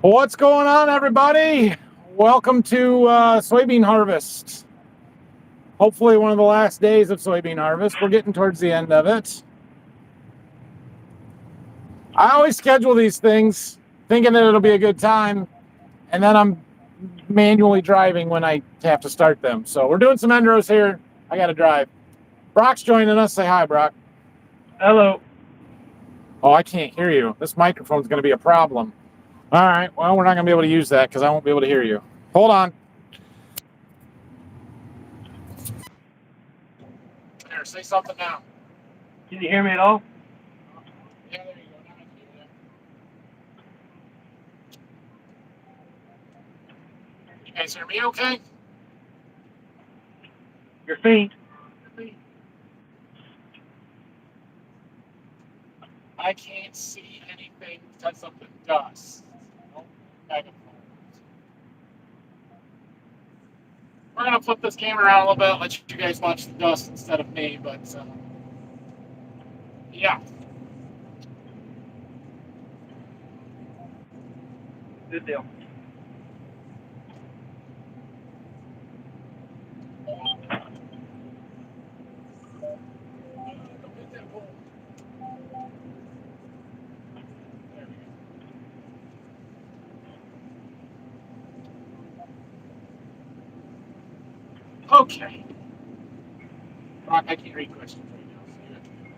What's going on, everybody? Welcome to soybean harvest. Hopefully one of the last days of soybean harvest. We're getting towards the end of it. I always schedule these things thinking that it'll be a good time, and then I'm manually driving when I have to start them. So we're doing some end rows here. I got to drive. Brock's joining us. Say hi, Brock. Hello. Oh, I can't hear you. This microphone's going to be a problem. All right. Well, we're not going to be able to use that because I won't be able to hear you. Hold on. There, say something now. Can you hear me at all? Yeah, there you go. Now I can hear you. You guys hear me okay? You're faint. I can't see anything because of the dust. Oh, we're going to flip this camera around a little bit, let you guys watch the dust instead of me, but yeah. Good deal. Okay. Brock, I can't read questions right now. So you have to do it.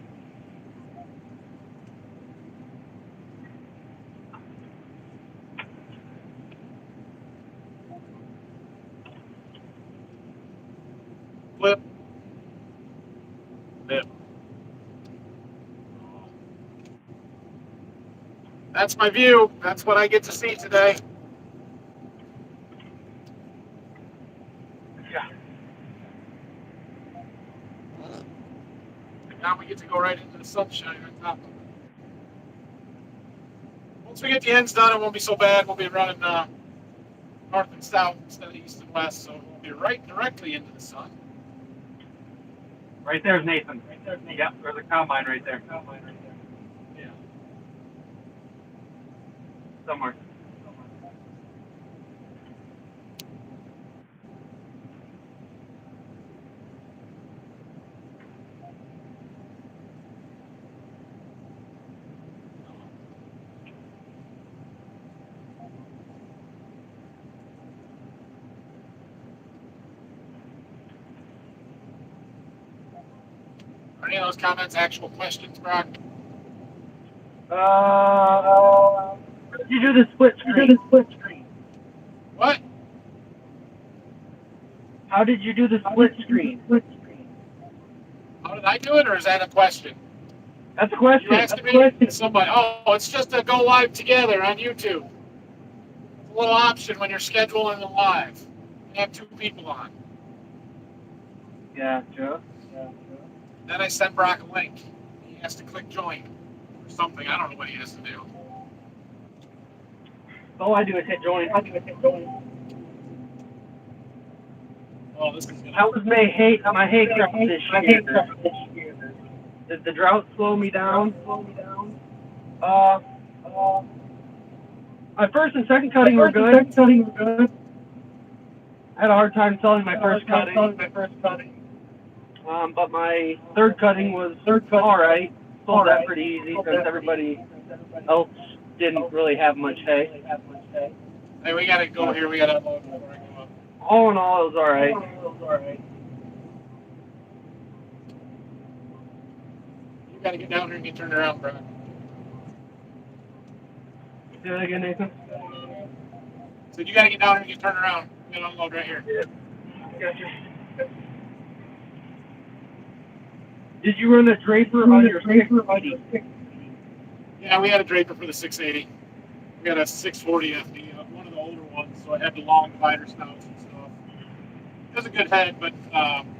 Flip. Flip. That's my view. That's what I get to see today. Yeah. Now we get to go right into the sunshine on top of it. Once we get the ends done, it won't be so bad. We'll be running north and south instead of east and west, so we'll be right directly into the sun. Right there's Nathan. Yeah, there's a combine right there. Yeah. Somewhere. Are any of those comments actual questions, Brock? Did you do the split screen? What? How did you do the split screen? How did I do it, or is that a question? That's a You question. asked me? Somebody. Oh, it's just a go live together on YouTube. It's a little option when you're scheduling a live. You have two people on. Gotcha. Then I send Brock a link. He has to click join or something. I don't know what he has to do. All I do is hit join. Oh, this is gonna. How was my hay crop this year? Did the drought slow me down? My first and second cutting were good. I had a hard time selling my first cutting. But my third cutting was all right. Sold that pretty easy since everybody else didn't really have much hay. Hey, we gotta go here. We gotta unload before I go up. All in all, it was all right. You gotta get down here and get turned around, Brock. Say that again, Nathan? So you gotta get down here and get turned around. We gotta unload right here. Gotcha. Did you run a draper on your 680? Yeah, we had a draper for the 680. We got a 640 FD, one of the older ones, so it had the long divider snouts and stuff. It was a good head, but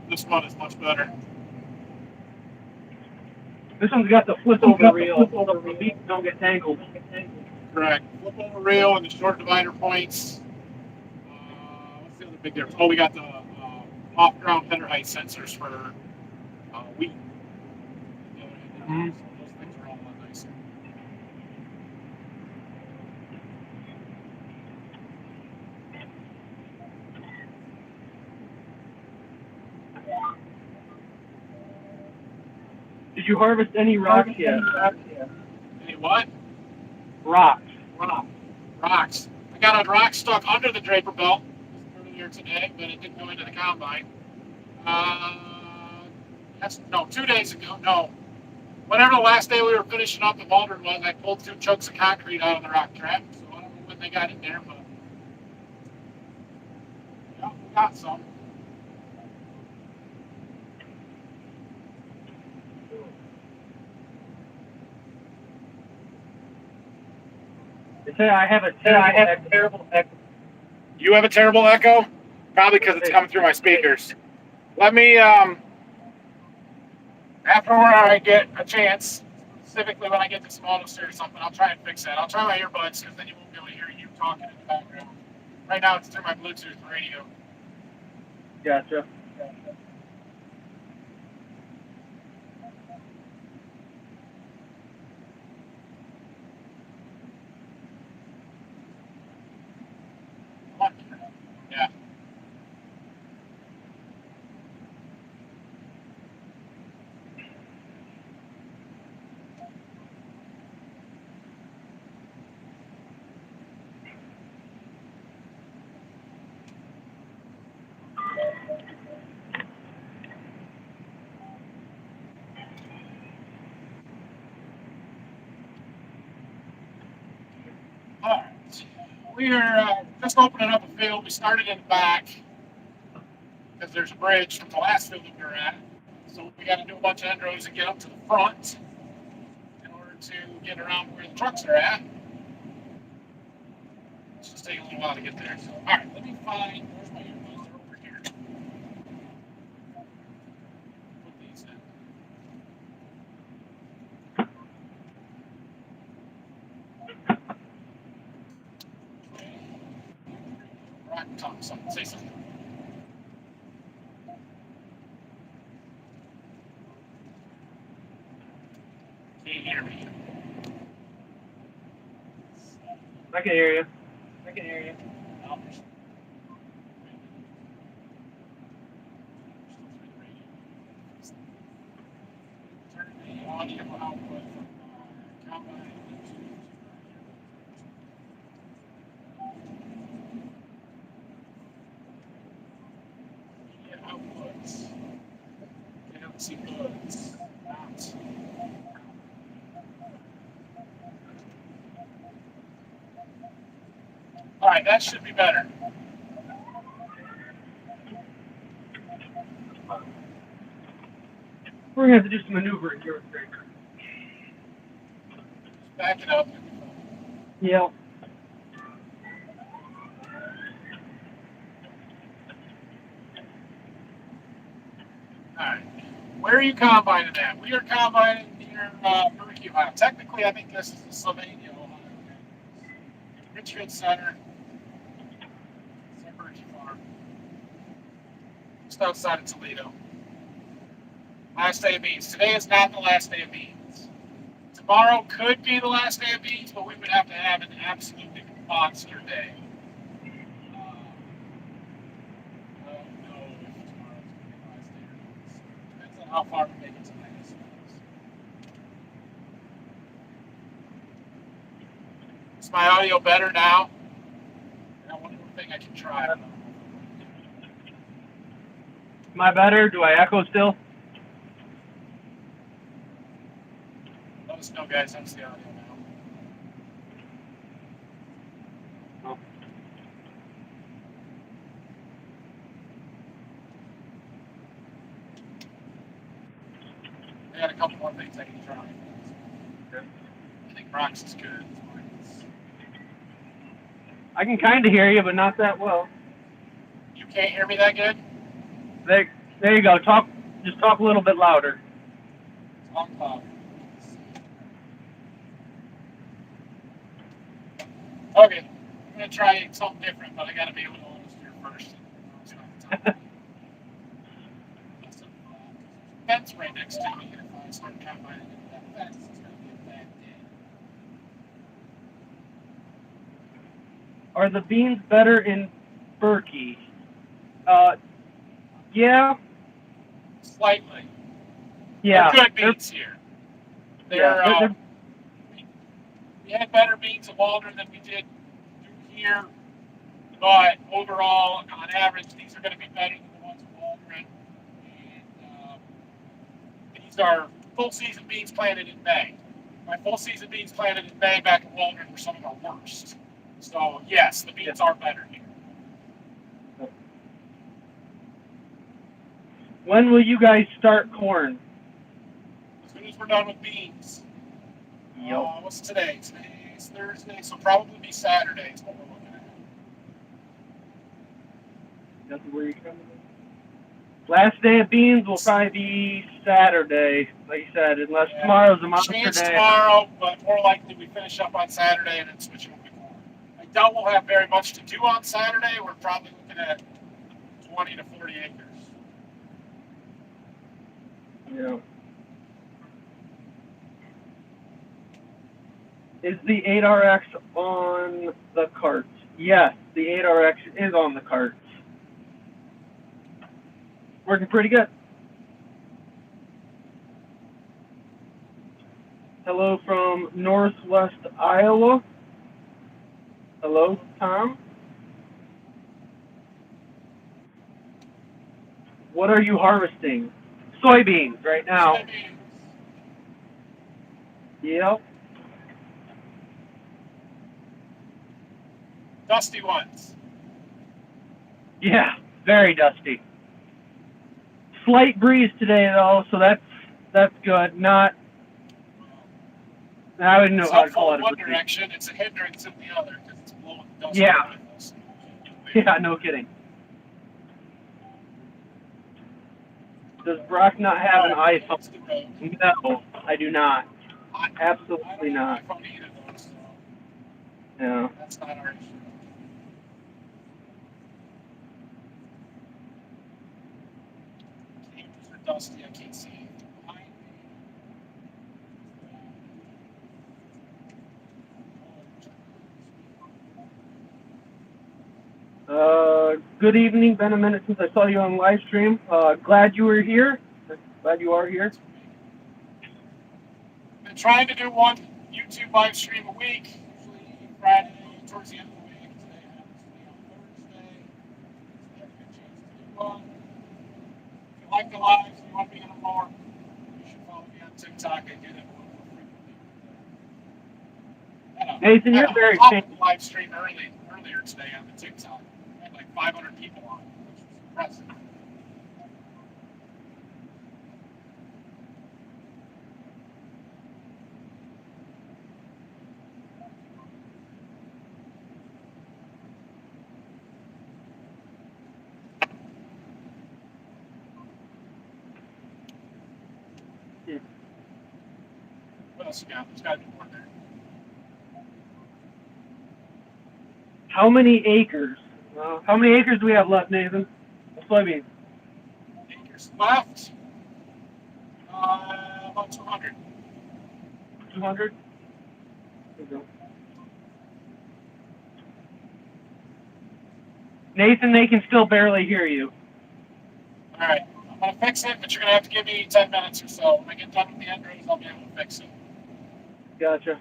this one is much better. This one's got the flip over reel, so the beats don't get tangled. Correct. Flip over reel and the short divider points. What's the other big difference? Oh, we got the off-ground header height sensors for wheat. Mm-hmm. Those things are all a lot nicer. Did you harvest any rocks yet? Any what? Rocks. Rocks. I got a rock stuck under the draper belt earlier today, but it didn't go into the combine. No, 2 days ago. No. Whenever the last day we were finishing up the Waldron was, I pulled 2 chunks of concrete out of the rock trap. So I don't know what they got in there, but yeah, we got some. They say I have a terrible echo. You have a terrible echo? Probably because it's coming through my speakers. Let me, after I get a chance, specifically when I get to some auto steer or something, I'll try and fix that. I'll try my earbuds because then you won't be able to hear you talking in the background. Right now it's through my Bluetooth radio. Gotcha. Yeah. All right. We are just opening up a field. We started in the back because there's a bridge from the last field that we were at. So we got to do a bunch of end rows and get up to the front in order to get around where the trucks are at. It's just taking a little while to get there. So, all right, let me find, where's my earbuds? They're over here. Put these in. Okay. Right, talk something, say something. Can you hear me? I can hear you. No. Turn the audio output from combine into outputs. They don't see buds. Out. All right, that should be better. We're gonna have to do some maneuvering here with Drake. Just back it up. Yep. All right. Where are you combining at? We are combining near Murky, Ohio. Technically, I think this is the Sylvania, Ohio. Richfield Center. Murky Farm. Just outside of Toledo. Last day of beans. Today is not the last day of beans. Tomorrow could be the last day of beans, but we would have to have an absolutely monster day. I don't know if tomorrow's going to be the last day or not. Depends on how far we make it tonight, I suppose. Is my audio better now? I wonder one thing I can try. Am I better? Do I echo still? Let us know, guys. That's the audio now. Oh. I got a couple more things I can try. Okay. I think Rocks is good. I can kind of hear you, but not that well. You can't hear me that good? There you go. Just talk a little bit louder. Talk loud. Okay, I'm gonna try something different, but I gotta be a little honest here first. Fence right next to me, and if I start combining into that fence, it's gonna be a bad day. Are the beans better in Berkey? Yeah. slightly. Yeah. They're good beans here. Yeah. We had better beans at Waldron than we did through here, but overall, on average, these are going to be better than the ones at Waldron. And these are full season beans planted in May. My full season beans planted in May back at Waldron were some of our worst. So yes, the beans are better here. When will you guys start corn? As soon as we're done with beans. Yep. What's today? Today's Thursday, so probably be Saturday is what we're looking at. That's where you're coming in. Last day of beans will probably be Saturday, like you said, unless tomorrow's a monster Chance day. tomorrow, but more likely we finish up on Saturday and then switch over to corn. I doubt we'll have very much to do on Saturday. We're probably looking at 20 to 40 acres. Yeah. Is the 8RX on the carts? Yes, the 8RX is on the carts. Working pretty good. Hello from Northwest Iowa. Hello, Tom. What are you harvesting? Soybeans right now. Soybeans. Yep. Dusty ones. Yeah, very dusty. Slight breeze today though, so that's good. Not. I wouldn't know It's how to call helpful it in a one breeze. direction. It's a hindrance in the other because it's blowing dust Yeah. with us. Yeah, no kidding. Does Brock not have an iPhone? No, I do not. Absolutely not. I don't have an iPhone either, though, so Yeah. that's not our issue. Cages are dusty. I can't see anything behind me. Good evening. Been a minute since I saw you on live stream. Glad you were here. Glad you are here. Been trying to do one YouTube live stream a week, usually Friday towards the end of the week. Today happens to be on Thursday. So there's a good chance to do one. If you like the lives and you want to be in them more, you should follow me on TikTok. I get it more frequently. Nathan, you're very I famous. the live stream earlier today on the TikTok. I had like 500 people on, which was impressive. What else you got? There's got to be more there. How many acres? How many acres do we have left, Nathan? Soybeans. Acres left. About 200. 200? Nathan, they can still barely hear you. All right. I'm going to fix it, but you're going to have to give me 10 minutes or so. When I get done with the end raise, I'll be able to fix it. Gotcha.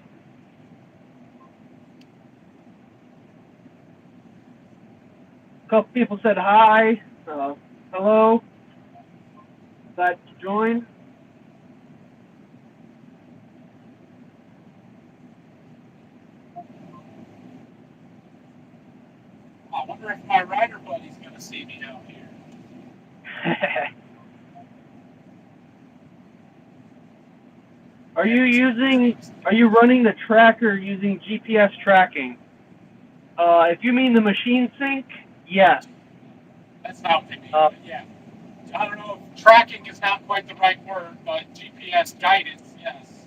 A couple people said hi. Hello. Glad to join. I wonder if my rider buddy's going to see me out here. Are you running the tracker using GPS tracking? If you mean the machine sync, yes. That's not what they mean, but yeah. I don't know if tracking is not quite the right word, but GPS guidance, yes.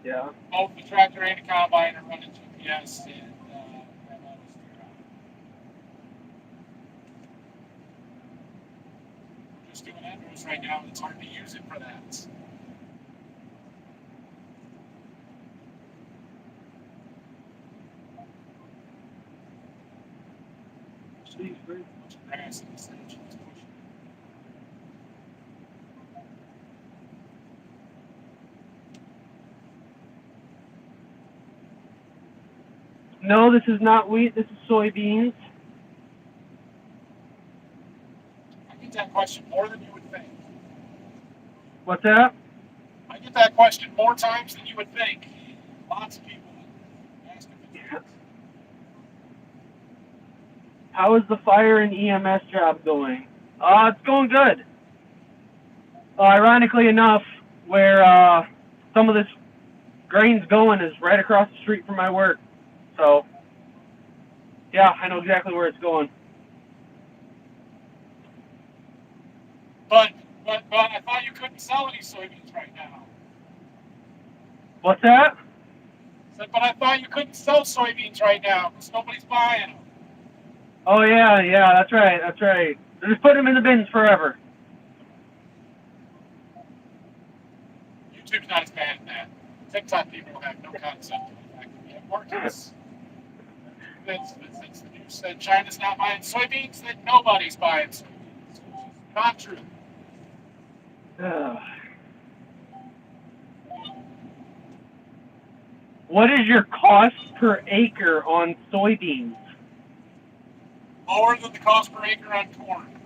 Yeah. Both the tractor and the combine are running GPS and have auto steer on. We're just doing endos right now, and it's hard to use it for that. Grass in this edge, it's pushing. No, this is not wheat. This is soybeans. I get that question more than you would think. What's that? I get that question more times than you would think. Lots of people ask if it's wheat. How is the fire and EMS job going? It's going good. Ironically enough, where some of this grain's going is right across the street from my work. So, yeah, I know exactly where it's going. But I thought you couldn't sell any soybeans right now. What's that? Said, but I thought you couldn't sell soybeans right now because nobody's buying them. Oh, yeah, that's right. They're just putting them in the bins forever. YouTube's not as bad as that. TikTok people have no concept of the fact that we have markets. It's the news said China's not buying soybeans, that nobody's buying soybeans. Which is not true. What is your cost per acre on soybeans? Lower than the cost per acre on corn.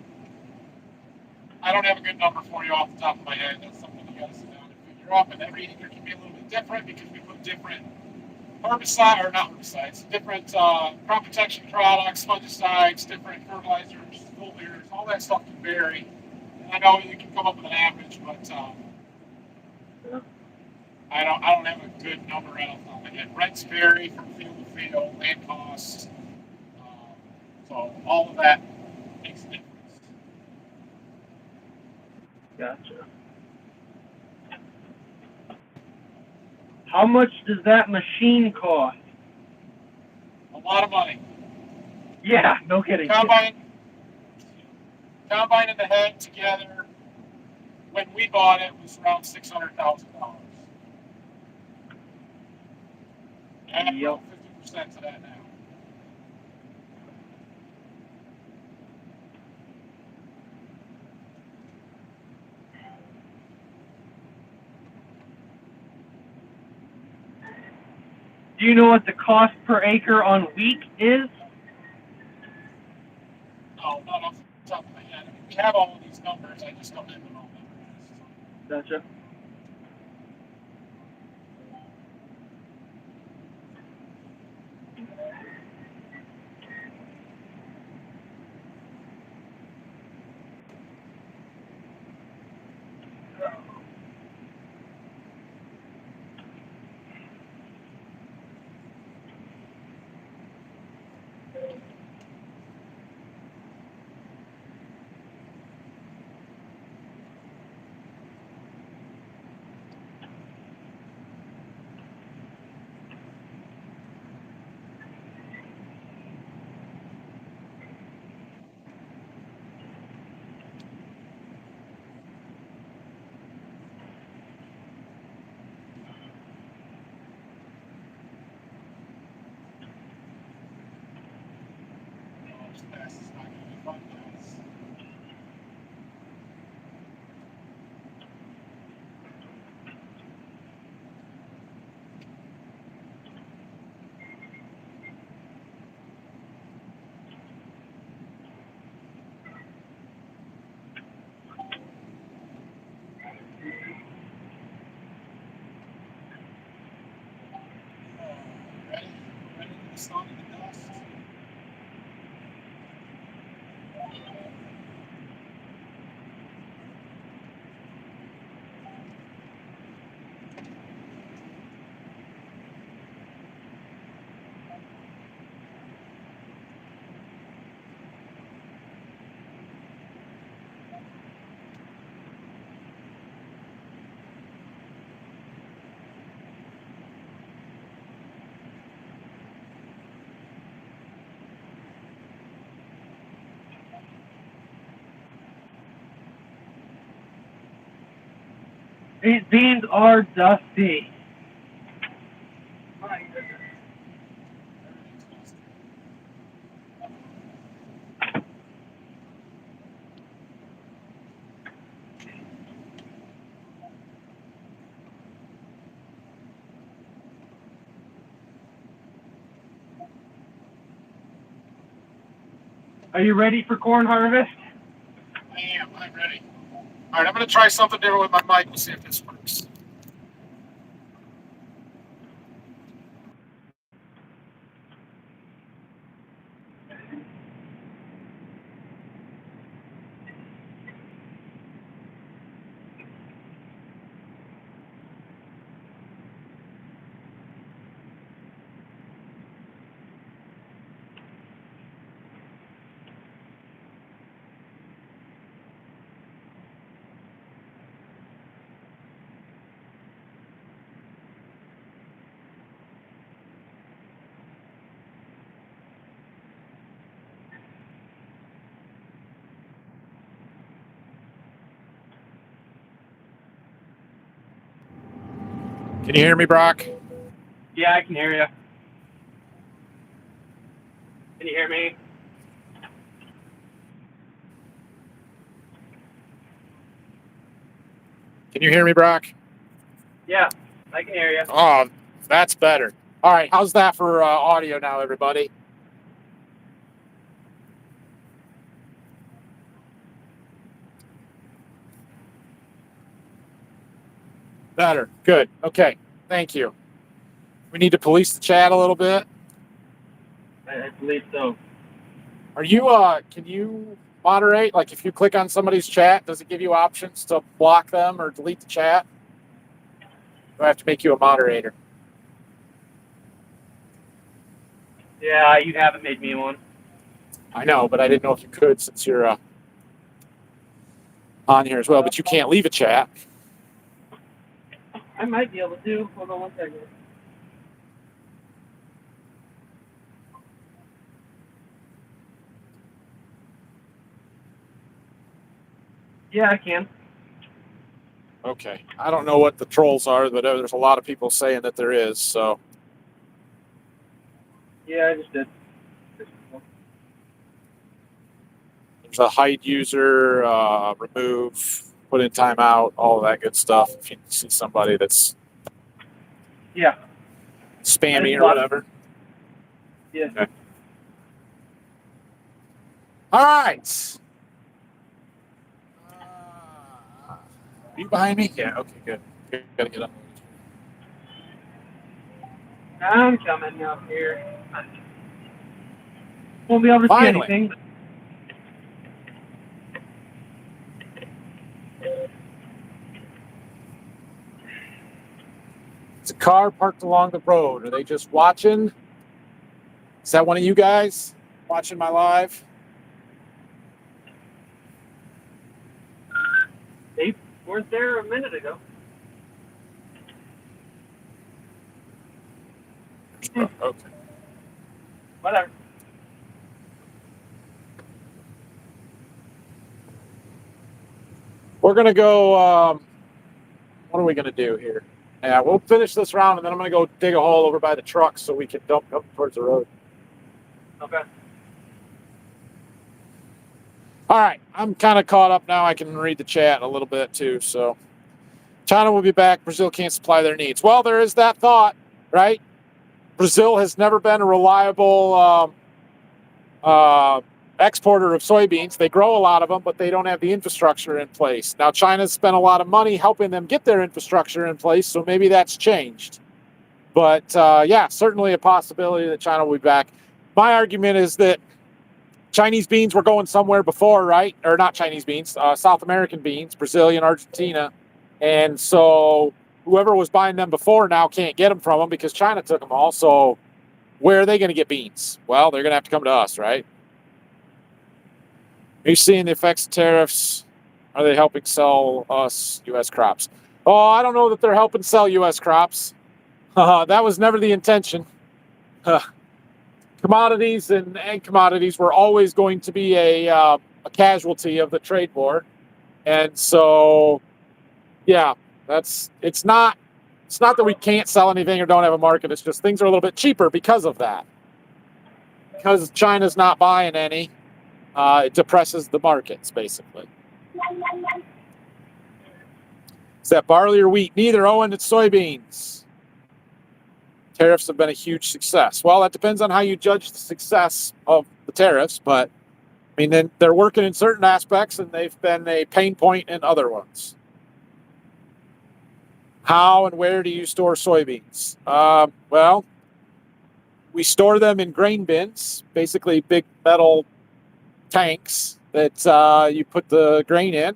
I don't have a good number for you off the top of my head. That's something you got to sit down and figure out. And every acre can be a little bit different because we put different herbicides, or not herbicides, different crop protection products, fungicides, different fertilizers, foliars, all that stuff can vary. And I know you can come up with an average, but I don't have a good number right off the top of my head. Rents vary from field to field, land costs. So all of that makes a difference. Gotcha. How much does that machine cost? A lot of money. Yeah, no kidding. Combine and the head together, when we bought it, was around $600,000. And Yep. 50% to that now. Do you know what the cost per acre on wheat is? No, not off the top of my head. I mean, we have all of these numbers. I just don't have them all memorized. Gotcha. Just pass this not going to be fun, guys. Ready? Ready for the sun and the dust? These beans are dusty. My goodness. Everything's dusty. Are you ready for corn harvest? I am. I'm ready. All right, I'm going to try something different with my mic. We'll see if this works. Can you hear me, Brock? Yeah, I can hear you. Can you hear me? Can you hear me, Brock? Yeah, I can hear you. Oh, that's better. All right, how's that for audio now, everybody? Better. Good. Okay. Thank you. We need to police the chat a little bit. I believe so. Are you, can you moderate? Like if you click on somebody's chat, does it give you options to block them or delete the chat? Do I have to make you a moderator? Yeah, you haven't made me one. I know, but I didn't know if you could since you're on here as well, but you can't leave a chat. I might be able to. Hold on one second. Yeah, I can. Okay. I don't know what the trolls are, but there's a lot of people saying that there is, so. Yeah, I just did. There's a hide user, remove, put in timeout, all of that good stuff. If you see somebody that's Yeah. spammy or whatever. Yeah. Okay. All right. Are you behind me? Yeah. Okay. Good. Gotta get up. I'm coming up here. Won't be able to Finally. see anything. It's a car parked along the road. Are they just watching? Is that one of you guys watching my live? They weren't there a minute ago. Okay. Whatever. We're going to go, what are we going to do here? Yeah, we'll finish this round, and then I'm going to go dig a hole over by the truck so we can dump up towards the road. Okay. All right, I'm kind of caught up now. I can read the chat a little bit, too. So China will be back. Brazil can't supply their needs. Well, there is that thought, right? Brazil has never been a reliable exporter of soybeans. They grow a lot of them, but they don't have the infrastructure in place. Now, China's spent a lot of money helping them get their infrastructure in place, so maybe that's changed. But, yeah, certainly a possibility that China will be back. My argument is that Chinese beans were going somewhere before, right? Or not Chinese beans, South American beans, Brazilian, Argentina. And so whoever was buying them before now can't get them from them because China took them all. So where are they going to get beans? Well, they're going to have to come to us, right? Are you seeing the effects of tariffs? Are they helping sell us U.S. crops? Oh, I don't know that they're helping sell U.S. crops. That was never the intention. Commodities and ag commodities were always going to be a casualty of the trade war. And so, yeah, it's not that we can't sell anything or don't have a market. It's just things are a little bit cheaper because of that. Because China's not buying any, it depresses the markets, basically. Is that barley or wheat? Neither, Owen. It's soybeans. Tariffs have been a huge success. Well, that depends on how you judge the success of the tariffs, but mean, then they're working in certain aspects, and they've been a pain point in other ones. How and where do you store soybeans? Well, we store them in grain bins, basically big metal tanks that you put the grain in,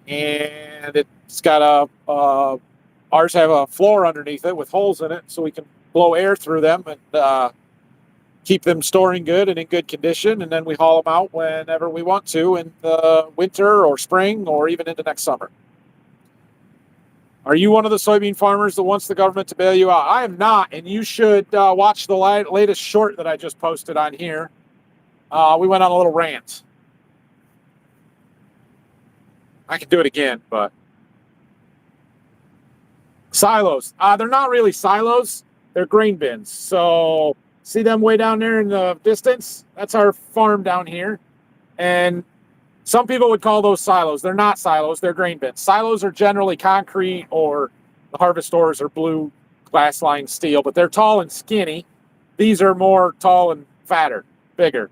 and it's got ours have a floor underneath it with holes in it, so we can blow air through them and keep them storing good and in good condition, and then we haul them out whenever we want to in the winter or spring or even into next summer. Are you one of the soybean farmers that wants the government to bail you out? I am not, and you should watch the latest short that I just posted on here. We went on a little rant. I could do it again, but silos. They're not really silos. They're grain bins. So see them way down there in the distance? That's our farm down here. And some people would call those silos. They're not silos. They're grain bins. Silos are generally concrete, or the harvestors are blue glass line steel, but they're tall and skinny. These are more tall and fatter, bigger.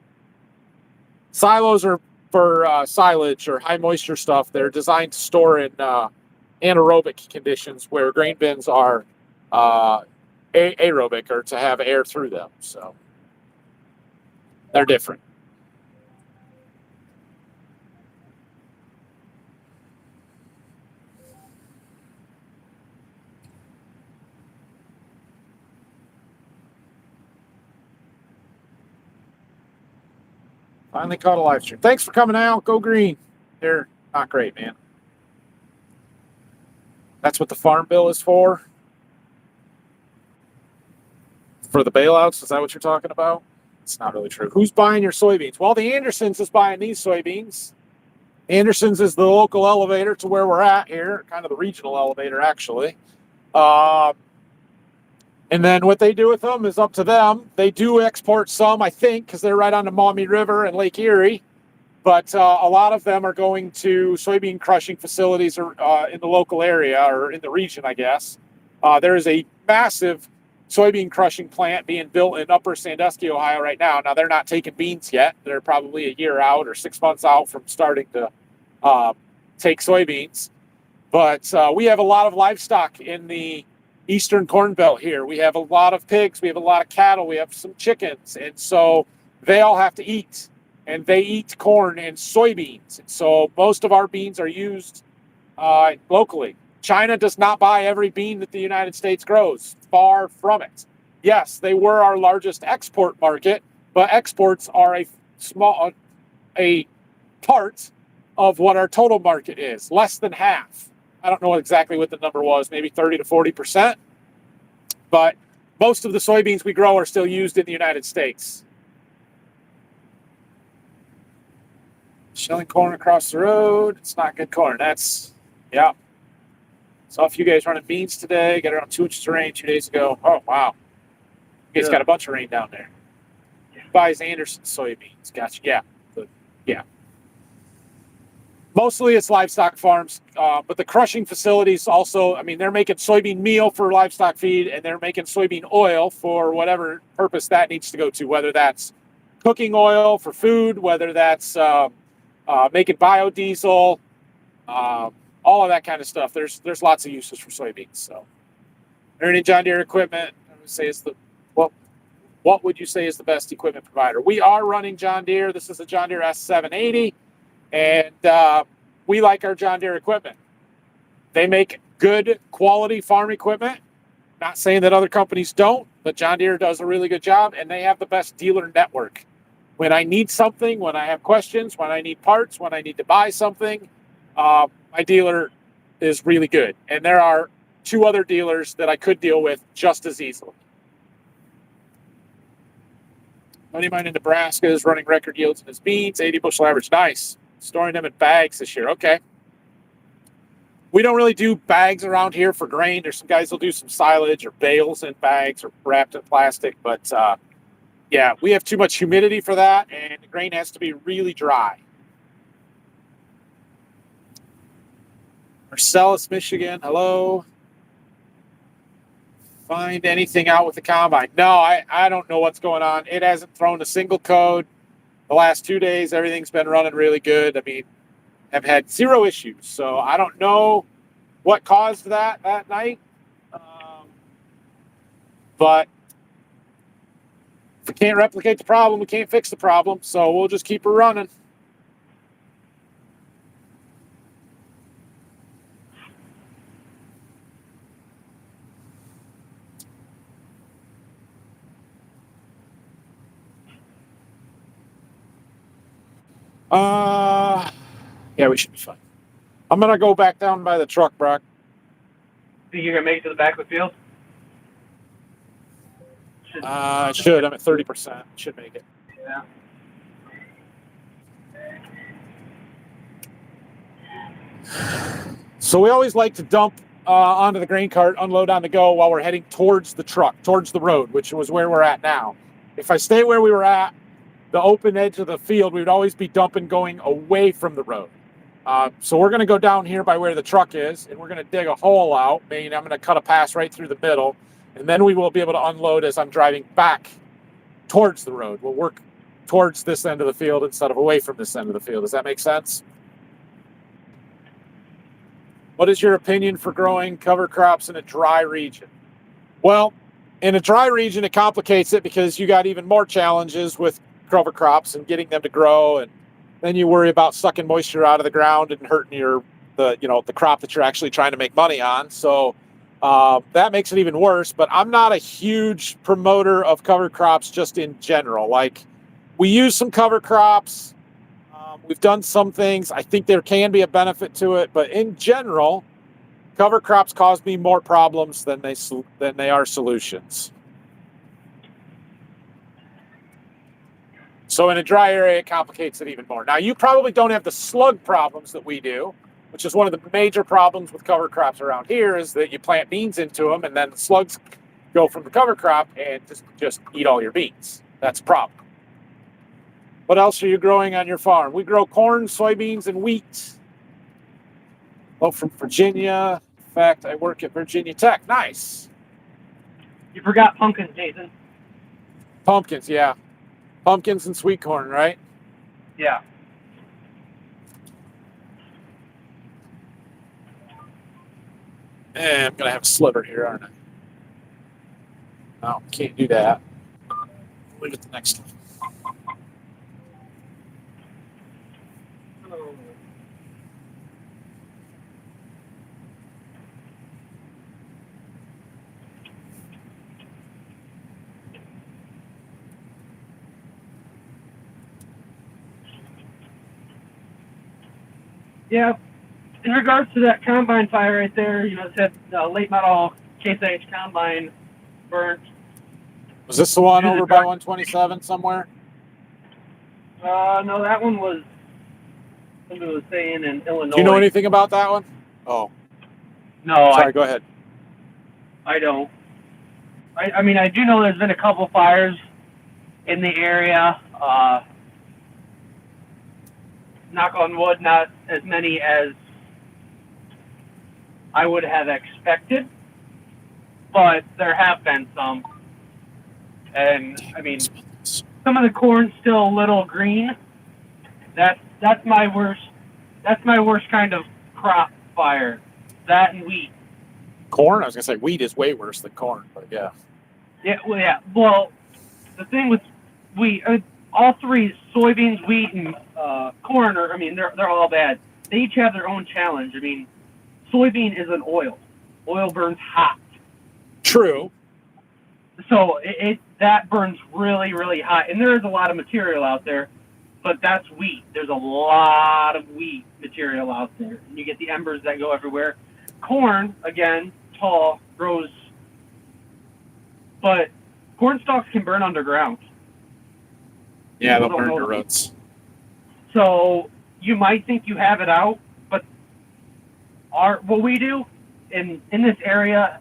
Silos are for silage or high moisture stuff. They're designed to store in anaerobic conditions, where grain bins are aerobic, or to have air through them. So they're different. Finally caught a live stream. Thanks for coming out. Go green. They're not great, man. That's what the farm bill is for. For the bailouts, is that what you're talking about? It's not really true. Who's buying your soybeans? Well, the Andersons is buying these soybeans. Andersons is the local elevator to where we're at here, kind of the regional elevator, actually. And then what they do with them is up to them. They do export some, I think, because they're right on the Maumee River and Lake Erie. But a lot of them are going to soybean crushing facilities in the local area, or in the region, I guess. There is a massive soybean crushing plant being built in Upper Sandusky, Ohio right now. Now, they're not taking beans yet. They're probably a year out or 6 months out from starting to take soybeans. But we have a lot of livestock in the Eastern Corn Belt here. We have a lot of pigs. We have a lot of cattle. We have some chickens. And so they all have to eat. And they eat corn and soybeans. And so most of our beans are used locally. China does not buy every bean that the United States grows. Far from it. Yes, they were our largest export market, but exports are a part of what our total market is. Less than half. I don't know exactly what the number was, maybe 30 to 40%. But most of the soybeans we grow are still used in the United States. Shelling corn across the road. It's not good corn. Yeah. Saw a few guys running beans today. Got around 2 inches of rain 2 days ago. Oh, wow. You guys got a bunch of rain down there. Buys Anderson soybeans. Gotcha. Yeah. Yeah. Mostly it's livestock farms, but the crushing facilities also, I mean, they're making soybean meal for livestock feed, and they're making soybean oil for whatever purpose that needs to go to, whether that's cooking oil for food, whether that's making biodiesel, all of that kind of stuff. There's lots of uses for soybeans. So, any John Deere equipment, I would say is what would you say is the best equipment provider? We are running John Deere. This is a John Deere S780, and we like our John Deere equipment. They make good quality farm equipment. Not saying that other companies don't, but John Deere does a really good job, and they have the best dealer network. When I need something, when I have questions, when I need parts, when I need to buy something, my dealer is really good. And there are 2 other dealers that I could deal with just as easily. A buddy of mine in Nebraska is running record yields in his beans, 80 bushel average. Nice. Storing them in bags this year. Okay. We don't really do bags around here for grain. There's some guys who'll do some silage or bales in bags or wrapped in plastic. But, yeah, we have too much humidity for that, and the grain has to be really dry. Marcellus, Michigan. Hello. Find anything out with the combine? No, I don't know what's going on. It hasn't thrown a single code. The last 2 days, everything's been running really good. I mean, I've had 0 issues. So I don't know what caused that night. But if we can't replicate the problem, we can't fix the problem. So we'll just keep her running. Yeah, we should be fine. I'm going to go back down by the truck, Brock. Think you're going to make it to the back of the field? I should. I'm at 30%. Should make it. Yeah. So we always like to dump onto the grain cart, unload on the go while we're heading towards the truck, towards the road, which was where we're at now. If I stay where we were at, the open edge of the field, we would always be dumping going away from the road. So we're going to go down here by where the truck is, and we're going to dig a hole out, meaning I'm going to cut a pass right through the middle, and then we will be able to unload as I'm driving back towards the road. We'll work towards this end of the field instead of away from this end of the field. Does that make sense? What is your opinion for growing cover crops in a dry region? Well, in a dry region, it complicates it because you got even more challenges with cover crops and getting them to grow, and then you worry about sucking moisture out of the ground and hurting the crop that you're actually trying to make money on. So that makes it even worse. But I'm not a huge promoter of cover crops just in general. Like, we use some cover crops. We've done some things. I think there can be a benefit to it, but in general, cover crops cause me more problems than they are solutions. So in a dry area, it complicates it even more. Now, you probably don't have the slug problems that we do, which is one of the major problems with cover crops around here, is that you plant beans into them and then the slugs go from the cover crop and just eat all your beans. That's a problem. What else are you growing on your farm? We grow corn, soybeans, and wheat. Oh, from Virginia. In fact, I work at Virginia Tech. Nice. You forgot pumpkins, Jason. Pumpkins, yeah. Pumpkins and sweet corn, right? Yeah. And I'm going to have a sliver here, aren't I? No, can't do that. Leave it the next time. Yeah, in regards to that combine fire right there, it said late model Case IH combine burnt. Was this the one over by 127 somewhere? No, that one was, somebody was saying in Illinois. Do you know anything about that one? Oh. No, sorry, go ahead. I don't. I mean, I do know there's been a couple fires in the area. Knock on wood, not as many as I would have expected, but there have been some. And I mean, some of the corn's still a little green. That's my worst. That's my worst kind of crop fire. That and wheat. Corn? I was gonna say wheat is way worse than corn, but yeah. Yeah. Well, the thing with wheat, all three, soybeans, wheat, and corn are. I mean, they're all bad. They each have their own challenge. I mean, soybean is an oil. Oil burns hot. True. So that burns really, really hot, and there is a lot of material out there. But that's wheat. There's a lot of wheat material out there, and you get the embers that go everywhere. Corn, again, tall, grows, but corn stalks can burn underground. Yeah, they'll burn your roots. So you might think you have it out, but what we do in this area,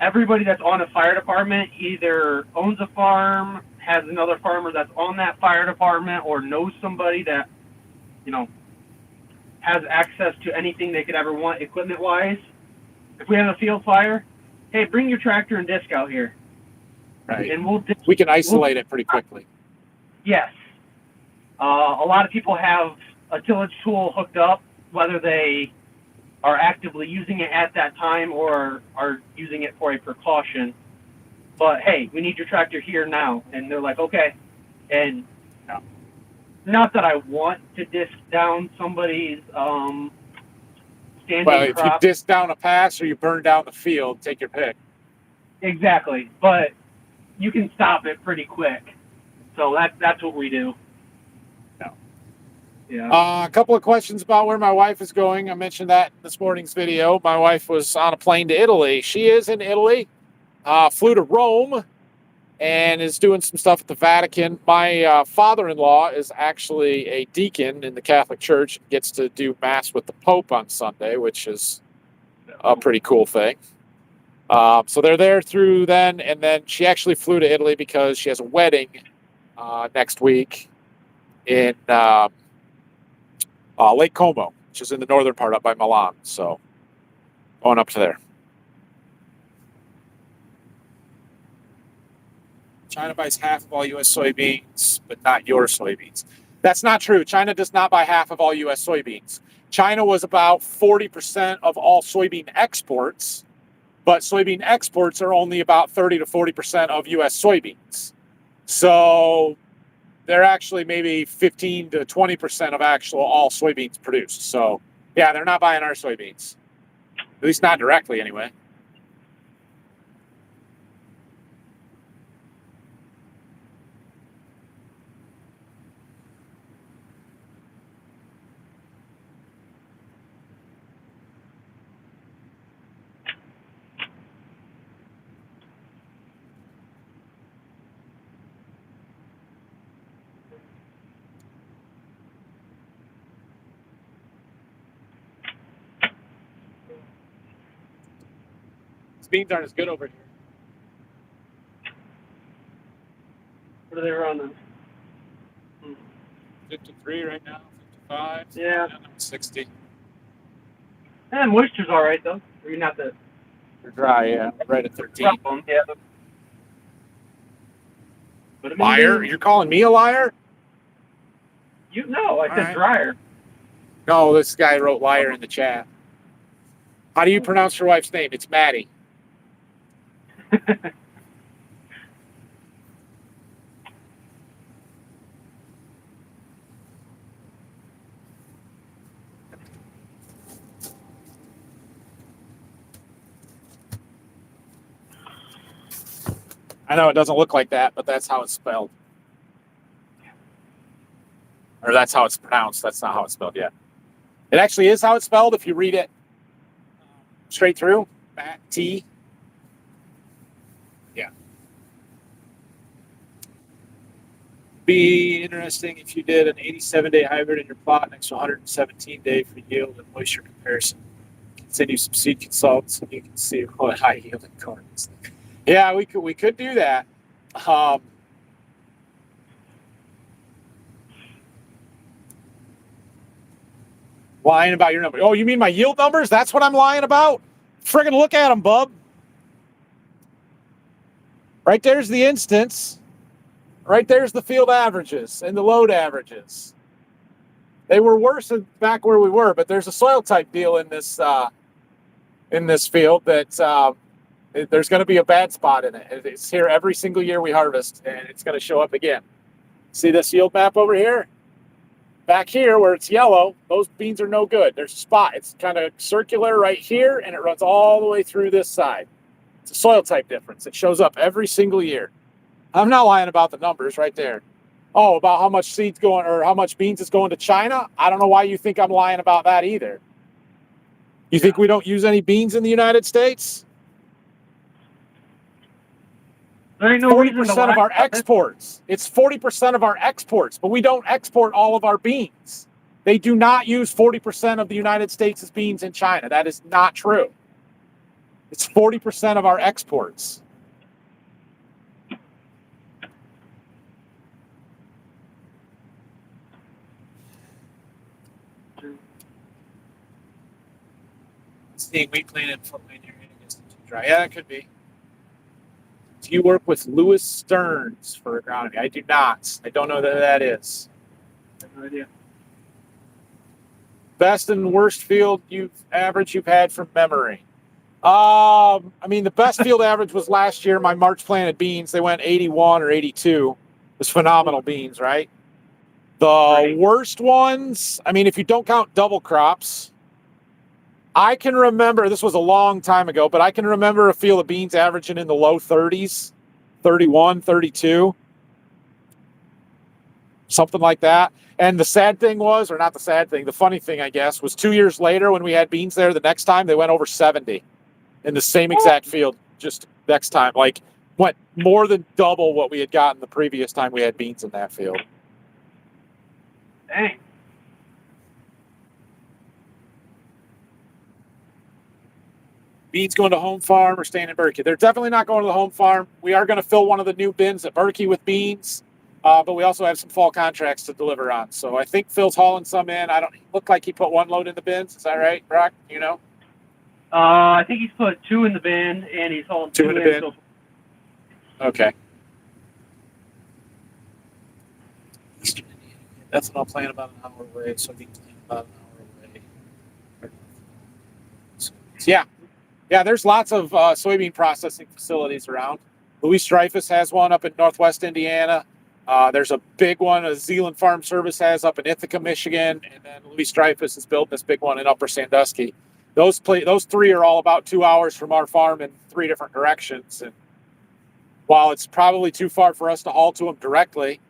everybody that's on a fire department either owns a farm, has another farmer that's on that fire department, or knows somebody that, has access to anything they could ever want equipment-wise. If we have a field fire, hey, bring your tractor and disc out here. Right. And we can isolate it pretty quickly. Yes. A lot of people have a tillage tool hooked up, whether they are actively using it at that time or are using it for a precaution. But hey, we need your tractor here now, and they're like, okay. And not that I want to disc down somebody's standing Well, if you crop. disc down a pass or you burn down the field, take your pick. Exactly, but you can stop it pretty quick. So that's what we do. No. Yeah. A couple of questions about where my wife is going. I mentioned that in this morning's video. My wife was on a plane to Italy. She is in Italy, flew to Rome, and is doing some stuff at the Vatican. My father-in-law is actually a deacon in the Catholic Church and gets to do Mass with the Pope on Sunday, which is a pretty cool thing. So they're there through then, and then she actually flew to Italy because she has a wedding next week in Lake Como, which is in the northern part up by Milan. So going up to there. China buys half of all U.S. soybeans, but not your soybeans. That's not true. China does not buy half of all U.S. soybeans. China was about 40% of all soybean exports, but soybean exports are only about 30 to 40% of U.S. soybeans. So they're actually maybe 15 to 20% of actual all soybeans produced. So yeah, they're not buying our soybeans, at least not directly anyway. Beans aren't as good over here. What are they running? 53 right now, 55. Yeah. 60. Moisture's all right though. You're not the They're dry, yeah. Right at 13. rough one, yeah. But Liar? You're calling me a liar? I said right. dryer. No, this guy wrote liar in the chat. How do you pronounce your wife's name? It's Maddie. I know it doesn't look like that, but that's how it's spelled. Or that's how it's pronounced. That's not how it's spelled yet. It actually is how it's spelled if you read it straight through. Matt T. Yeah. Be interesting if you did an 87-day hybrid in your plot next to 117-day for yield and moisture comparison. Continue some seed consultants so you can see what high yielding corn is. Yeah, we could do that. Lying about your number. Oh, you mean my yield numbers? That's what I'm lying about? Friggin' look at them, bub. Right there's the instance. Right there's the field averages and the load averages. They were worse back where we were, but there's a soil type deal in this field that there's going to be a bad spot in it. It's here every single year we harvest, and it's going to show up again. See this yield map over here? Back here where it's yellow, those beans are no good. There's a spot. It's kind of circular right here, and it runs all the way through this side. It's a soil type difference. It shows up every single year. I'm not lying about the numbers right there. Oh, about how much seeds going or how much beans is going to China? I don't know why you think I'm lying about that either. You think we don't use any beans in the United States? There ain't no 40% of our exports. It's 40% of our exports, but we don't export all of our beans. They do not use 40% of the United States' beans in China. That is not true. It's 40% of our exports. Seeing wheat planted for pioneering is too dry. Yeah, that could be. Do you work with Lewis Stearns for agronomy? I do not. I don't know who that is. No idea. Best and worst field average you've had from memory. I mean, the best field average was last year. My March planted beans, they went 81 or 82. It was phenomenal beans, right? The worst ones, I mean, if you don't count double crops, I can remember, this was a long time ago, but I can remember a field of beans averaging in the low 30s, 31, 32, something like that. And the sad thing was, or not the sad thing, the funny thing, I guess, was 2 years later when we had beans there, the next time they went over 70 in the same exact field, just next time. Like, went more than double what we had gotten the previous time we had beans in that field. Dang. Beans going to home farm or staying in Berkey? They're definitely not going to the home farm. We are going to fill one of the new bins at Berkey with beans, but we also have some fall contracts to deliver on. So I think Phil's hauling some in. I don't look like he put one load in the bins. Is that right, Brock? You know? I think he's put 2 in the bin, and he's hauling 2 in the bin. So Okay. That's what I'm playing about an hour away. So beans about an hour away. So, yeah. There's lots of soybean processing facilities around. Louis Dreyfus has one up in Northwest Indiana. There's a big one Zealand Farm Service has up in Ithaca, Michigan, and then Louis Dreyfus is building this big one in Upper Sandusky. Those 3 are all about 2 hours from our farm in 3 different directions. And while it's probably too far for us to haul to them directly,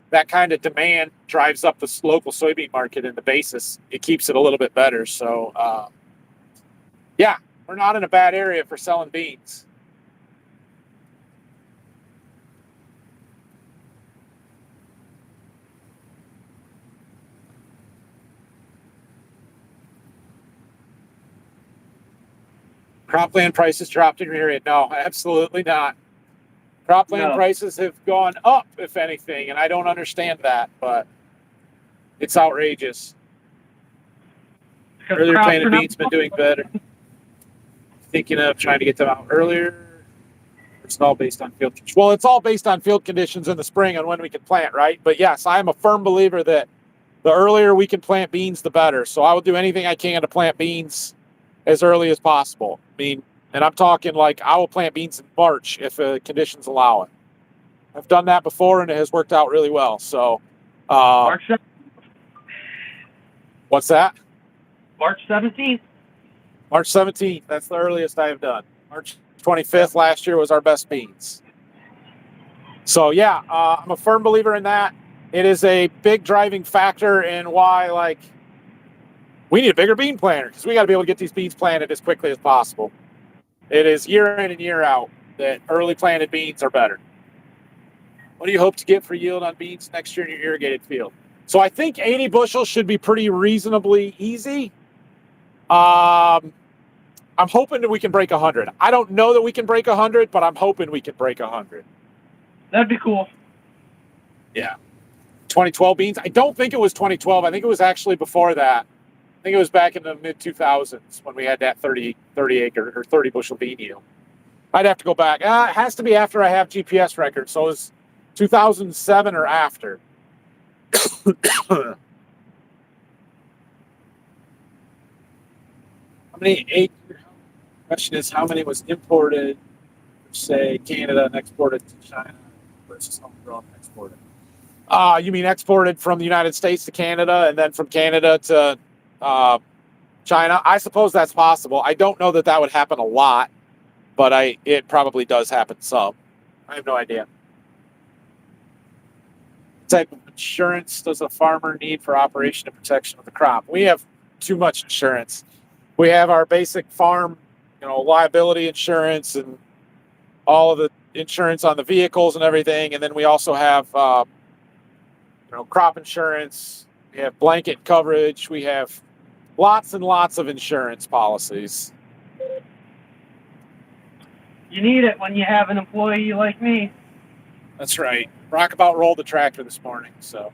that kind of demand drives up the local soybean market and the basis. It keeps it a little bit better. So, we're not in a bad area for selling beans. Cropland prices dropped in your area? No, absolutely not. Cropland prices have gone up, if anything, and I don't understand that, but it's outrageous. Earlier planted beans been doing better. Thinking of trying to get them out earlier. It's all based on field conditions. Well, it's all based on field conditions in the spring and when we can plant, right? But yes, I am a firm believer that the earlier we can plant beans, the better. So I will do anything I can to plant beans as early as possible. I mean, and I'm talking like I will plant beans in March if conditions allow it. I've done that before and it has worked out really well. So, March 17th. What's that? March 17th. March 17th. That's the earliest I have done. March 25th last year was our best beans. So yeah, I'm a firm believer in that. It is a big driving factor in why, like, we need a bigger bean planter because we got to be able to get these beans planted as quickly as possible. It is year in and year out that early planted beans are better. What do you hope to get for yield on beans next year in your irrigated field? So I think 80 bushels should be pretty reasonably easy. I'm hoping that we can break 100. I don't know that we can break 100, but I'm hoping we can break 100. That'd be cool. Yeah. 2012 beans. I don't think it was 2012. I think it was actually before that. I think it was back in the mid 2000s when we had that 30 acre or 30 bushel bean yield. I'd have to go back. It has to be after I have GPS records. So it was 2007 or after. How many acre? Question is, how many was imported, say, Canada and exported to China versus homegrown and exported? You mean exported from the United States to Canada and then from Canada to China? I suppose that's possible. I don't know that would happen a lot, but it probably does happen some. I have no idea. What type of insurance does a farmer need for operation and protection of the crop? We have too much insurance. We have our basic farm, liability insurance and all of the insurance on the vehicles and everything. And then we also have, crop insurance. We have blanket coverage. We have lots and lots of insurance policies. You need it when you have an employee like me. That's right. Rock about rolled the tractor this morning. So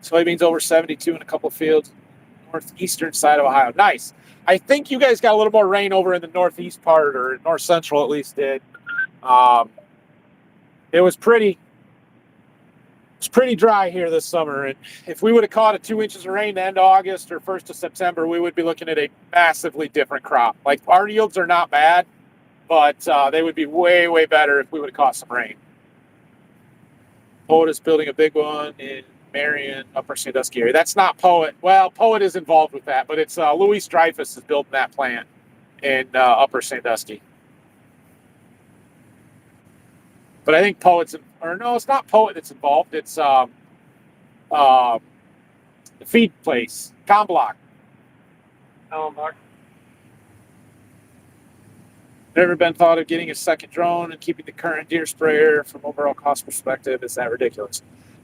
soybeans over 72 in a couple of fields, northeastern side of Ohio. Nice. I think you guys got a little more rain over in the northeast part, or north central at least did. It was pretty It's pretty dry here this summer, and if we would have caught 2 inches of rain the end of August or 1st of September, we would be looking at a massively different crop. Like, our yields are not bad, but they would be way, way better if we would have caught some rain. Poet is building a big one in Marion, Upper Sandusky area. That's not Poet. Well, Poet is involved with that, but it's Luis Dreyfus is building that plant in Upper Sandusky. But I think Poet's, or no, it's not Poet that's involved. It's the feed place, Comblock. Never been thought of getting a second drone and keeping the current deer sprayer from overall cost perspective. Is that ridiculous?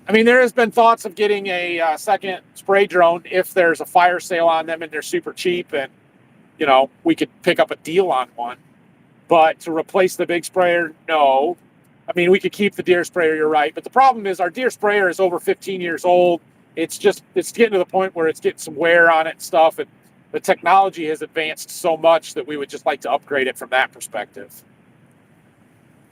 I mean, there has been thoughts of getting a second spray drone if there's a fire sale on them and they're super cheap, and we could pick up a deal on one. But to replace the big sprayer, no. I mean, we could keep the deer sprayer, you're right. But the problem is our deer sprayer is over 15 years old. It's getting to the point where it's getting some wear on it and stuff. And the technology has advanced so much that we would just like to upgrade it from that perspective.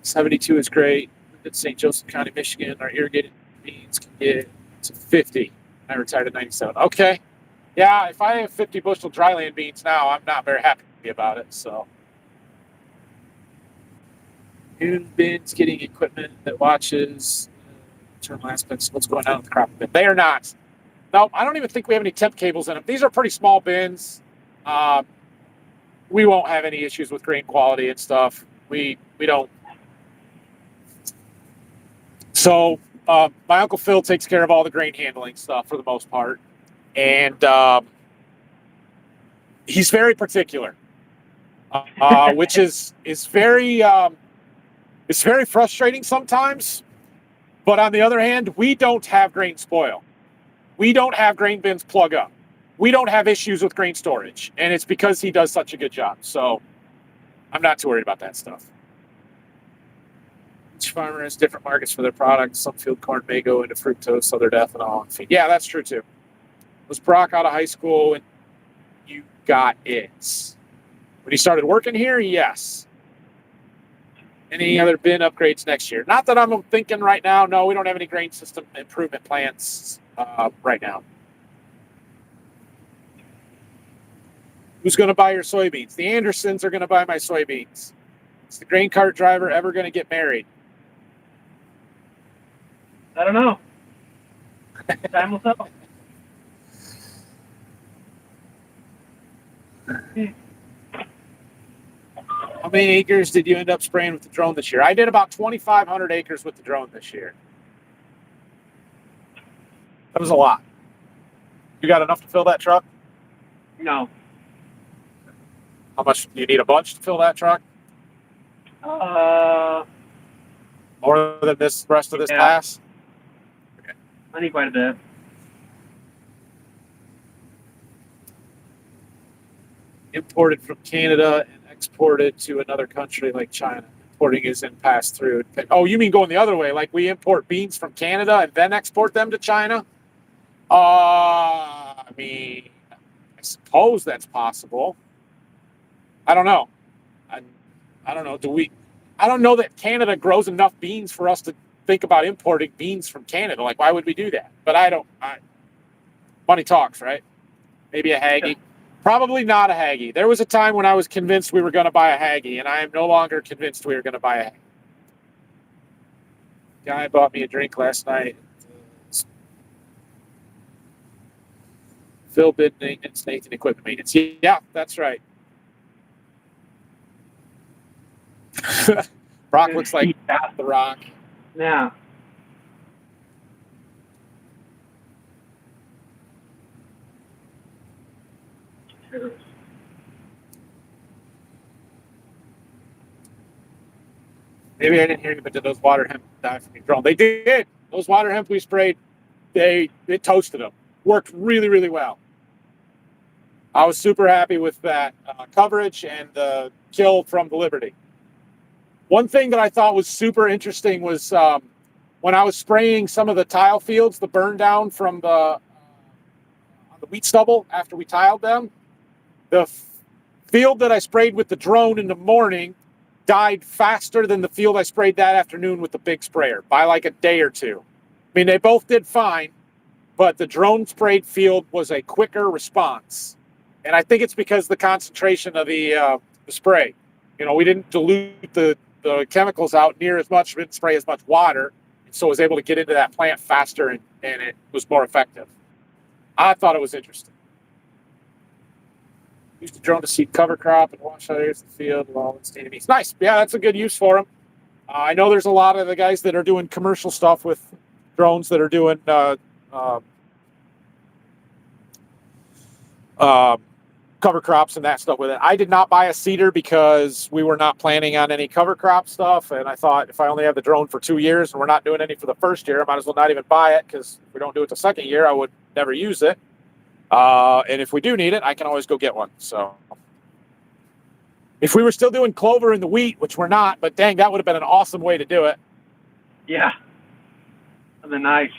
72 is great. In St. Joseph County, Michigan, our irrigated beans can get to 50. I retired at 97. Okay. Yeah, if I have 50 bushel dryland beans now, I'm not very happy about it. So, Noon Bin's getting equipment that watches terminal aspects. What's going on with the crop bin? They are not. No, I don't even think we have any temp cables in them. These are pretty small bins. We won't have any issues with grain quality and stuff. We don't. So my Uncle Phil takes care of all the grain handling stuff for the most part. And he's very particular, which is very it's very frustrating sometimes. But on the other hand, we don't have grain spoil. We don't have grain bins plug up. We don't have issues with grain storage. And it's because he does such a good job. So I'm not too worried about that stuff. Each farmer has different markets for their products. Some field corn may go into fructose, other to ethanol and feed. Yeah, that's true too. Was Brock out of high school and you got it? When he started working here, yes. Any other bin upgrades next year? Not that I'm thinking right now. No, we don't have any grain system improvement plans right now. Who's going to buy your soybeans? The Andersons are going to buy my soybeans. Is the grain cart driver ever going to get married? I don't know. Time will tell. How many acres did you end up spraying with the drone this year? I did about 2,500 acres with the drone this year. That was a lot. You got enough to fill that truck? No. How much do you need? A bunch to fill that truck? More than this rest of this pass? Okay. I need quite a bit. Imported from Canada and exported to another country like China. Importing is in pass through. Oh, you mean going the other way? Like we import beans from Canada and then export them to China? I mean, I suppose that's possible. I don't know. I don't know. I don't know that Canada grows enough beans for us to think about importing beans from Canada. Like, why would we do that? But money talks, right? Maybe a Haggie. Yeah. Probably not a Haggie. There was a time when I was convinced we were going to buy a Haggie, and I am no longer convinced we are going to buy a Haggie. Guy bought me a drink last night. Phil bid maintenance, Nathan equipment maintenance. Yeah, that's right. Brock looks like the Rock. Yeah. Maybe I didn't hear you, but did those water hemp die from your drone? They did. Those water hemp we sprayed, it toasted them. Worked really, really well. I was super happy with that coverage and the kill from the Liberty. One thing that I thought was super interesting was when I was spraying some of the tile fields, the burn down from the wheat stubble after we tiled them, the field that I sprayed with the drone in the morning died faster than the field I sprayed that afternoon with the big sprayer by like a day or two. mean, they both did fine, but the drone sprayed field was a quicker response. And I think it's because the concentration of the spray. We didn't dilute the chemicals out near as much, we didn't spray as much water, and so it was able to get into that plant faster, and it was more effective. I thought it was interesting. Used the drone to seed cover crop and wash out areas of the field while it's standing. It's nice. Yeah, that's a good use for them. I know there's a lot of the guys that are doing commercial stuff with drones that are doing cover crops and that stuff with it. I did not buy a seeder because we were not planning on any cover crop stuff, and I thought if I only have the drone for 2 years and we're not doing any for the first year, I might as well not even buy it, because if we don't do it the second year, I would never use it. And if we do need it, I can always go get one. So if we were still doing clover and the wheat, which we're not, but dang, that would have been an awesome way to do it. Yeah. That'd be nice.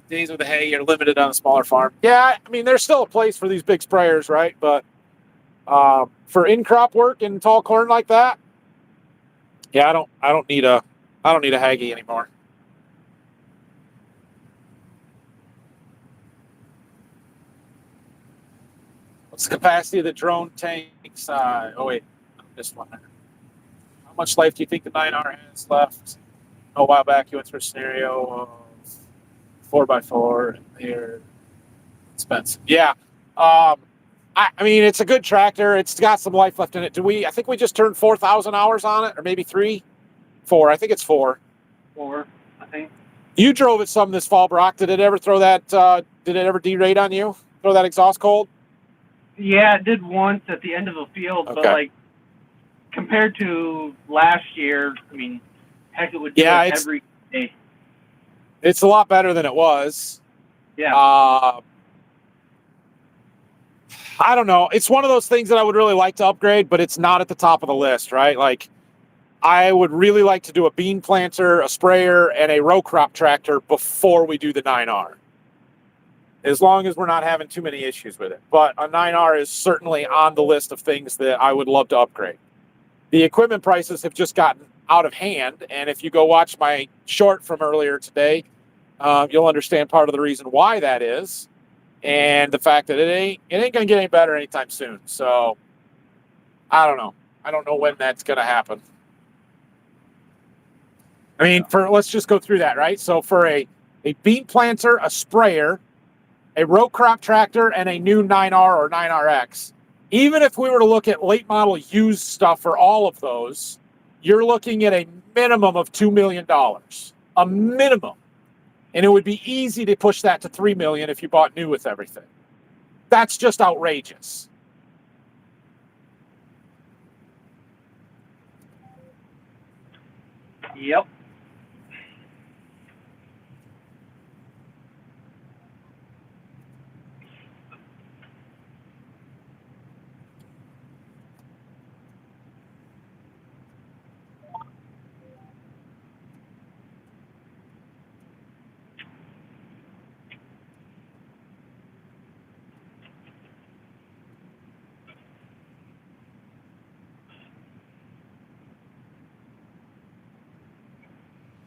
Days with the hay, you're limited on a smaller farm. Yeah, I mean, there's still a place for these big sprayers, right? But for in-crop work in tall corn like that, yeah, I don't need a Haggy anymore. What's the capacity of the drone tanks? Oh wait, I missed one there. How much life do you think the 9R has left? A while back, you went through a scenario of 4x4 here. Expensive. Yeah. I mean, it's a good tractor. It's got some life left in it. I think we just turned 4,000 hours on it, or maybe 3? 4. I think it's 4. 4, I think. You drove it some this fall, Brock. Did it ever throw that, did it ever derate on you? Throw that exhaust cold? Yeah, it did once at the end of the field, Okay. but like compared to last year, I mean, heck, it would do it every day. It's a lot better than it was. Yeah. I don't know. It's one of those things that I would really like to upgrade, but it's not at the top of the list, right? Like, I would really like to do a bean planter, a sprayer, and a row crop tractor before we do the 9R. As long as we're not having too many issues with it. But a 9R is certainly on the list of things that I would love to upgrade. The equipment prices have just gotten out of hand, and if you go watch my short from earlier today, you'll understand part of the reason why that is, and the fact that it ain't going to get any better anytime soon. So I don't know. I don't know when that's going to happen. I mean, let's just go through that, right? So for a bean planter, a sprayer, a row crop tractor, and a new 9R or 9RX, even if we were to look at late model used stuff for all of those, you're looking at a minimum of $2 million. A minimum. And it would be easy to push that to $3 million if you bought new with everything. That's just outrageous. Yep.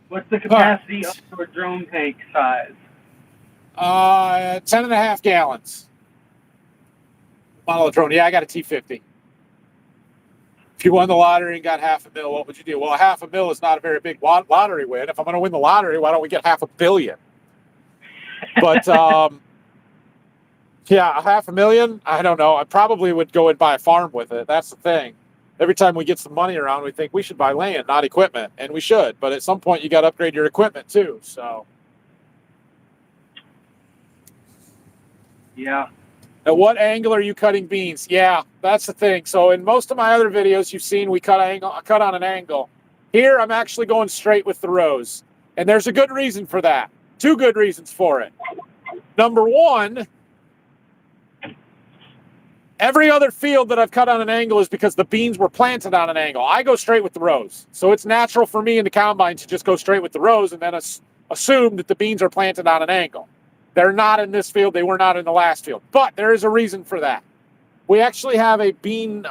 What's the capacity of your drone tank size? 10.5 gallons. Model drone. Yeah, I got a T50. If you won the lottery and got $500,000, what would you do? Well, $500,000 is not a very big lottery win. If I'm going to win the lottery, why don't we get $500 million? But yeah, $500,000. I don't know. I probably would go and buy a farm with it. That's the thing. Every time we get some money around, we think we should buy land, not equipment, and we should. But at some point, you got to upgrade your equipment too. So, yeah. At what angle are you cutting beans? Yeah, that's the thing. So in most of my other videos, you've seen we cut on an angle. Here, I'm actually going straight with the rows, and there's a good reason for that. 2 good reasons for it. Number one, every other field that I've cut on an angle is because the beans were planted on an angle. I go straight with the rows. So it's natural for me in the combine to just go straight with the rows and then assume that the beans are planted on an angle. They're not in this field. They were not in the last field. But there is a reason for that. We actually have a bean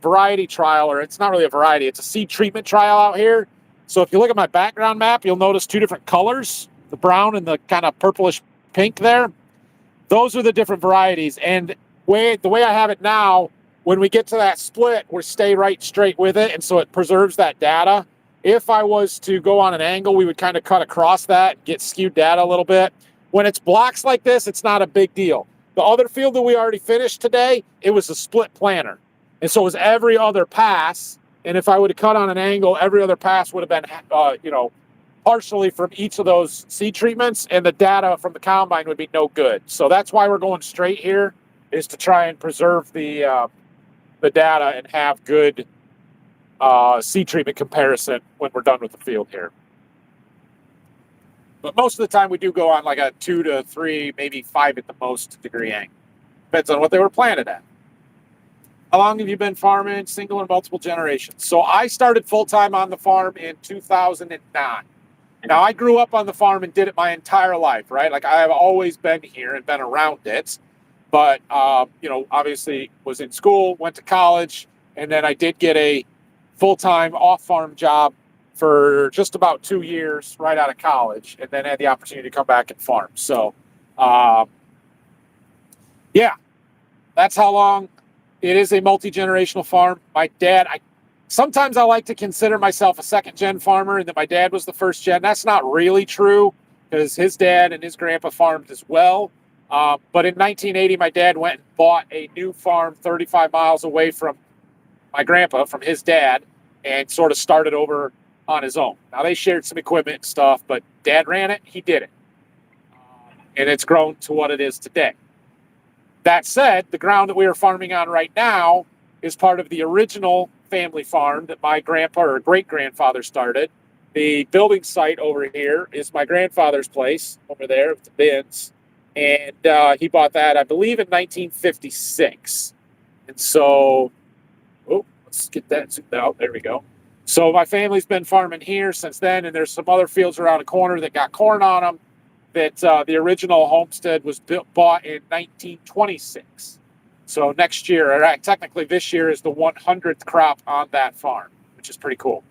variety trial, or it's not really a variety. It's a seed treatment trial out here So if you look at my background map, you'll notice two different colors, the brown and the kind of purplish pink there. Those are the different varieties. And the way I have it now, when we get to that split, we stay right straight with it. And so it preserves that data. If I was to go on an angle, we would kind of cut across that, get skewed data a little bit. When it's blocks like this, it's not a big deal. The other field that we already finished today, it was a split planter. And so it was every other pass. And if I would have cut on an angle, every other pass would have been, partially from each of those seed treatments, and the data from the combine would be no good. So that's why we're going straight here, is to try and preserve the data and have good seed treatment comparison when we're done with the field here. But most of the time we do go on like a 2 to 3, maybe 5 at the most degree angle. Depends on what they were planted at. How long have you been farming, single or multiple generations? So I started full-time on the farm in 2009. Now, I grew up on the farm and did it my entire life, right? Like, I have always been here and been around it. But, obviously was in school, went to college, and then I did get a full-time off-farm job for just about 2 years right out of college, and then had the opportunity to come back and farm. So, that's how long. It is a multi-generational farm. My dad, sometimes I like to consider myself a second-gen farmer and that my dad was the first gen. That's not really true, because his dad and his grandpa farmed as well. But in 1980, my dad went and bought a new farm 35 miles away from my grandpa, from his dad, and sort of started over on his own. Now, they shared some equipment and stuff, but Dad ran it. He did it. And it's grown to what it is today. That said, the ground that we are farming on right now is part of the original family farm that my grandpa or great-grandfather started. The building site over here is my grandfather's place over there with the bins. And he bought that, I believe, in 1956. And so, let's get that zoomed out. There we go. So my family's been farming here since then, and there's some other fields around the corner that got corn on them. That the original homestead was bought in 1926. So next year, or technically this year, is the 100th crop on that farm, which is pretty cool.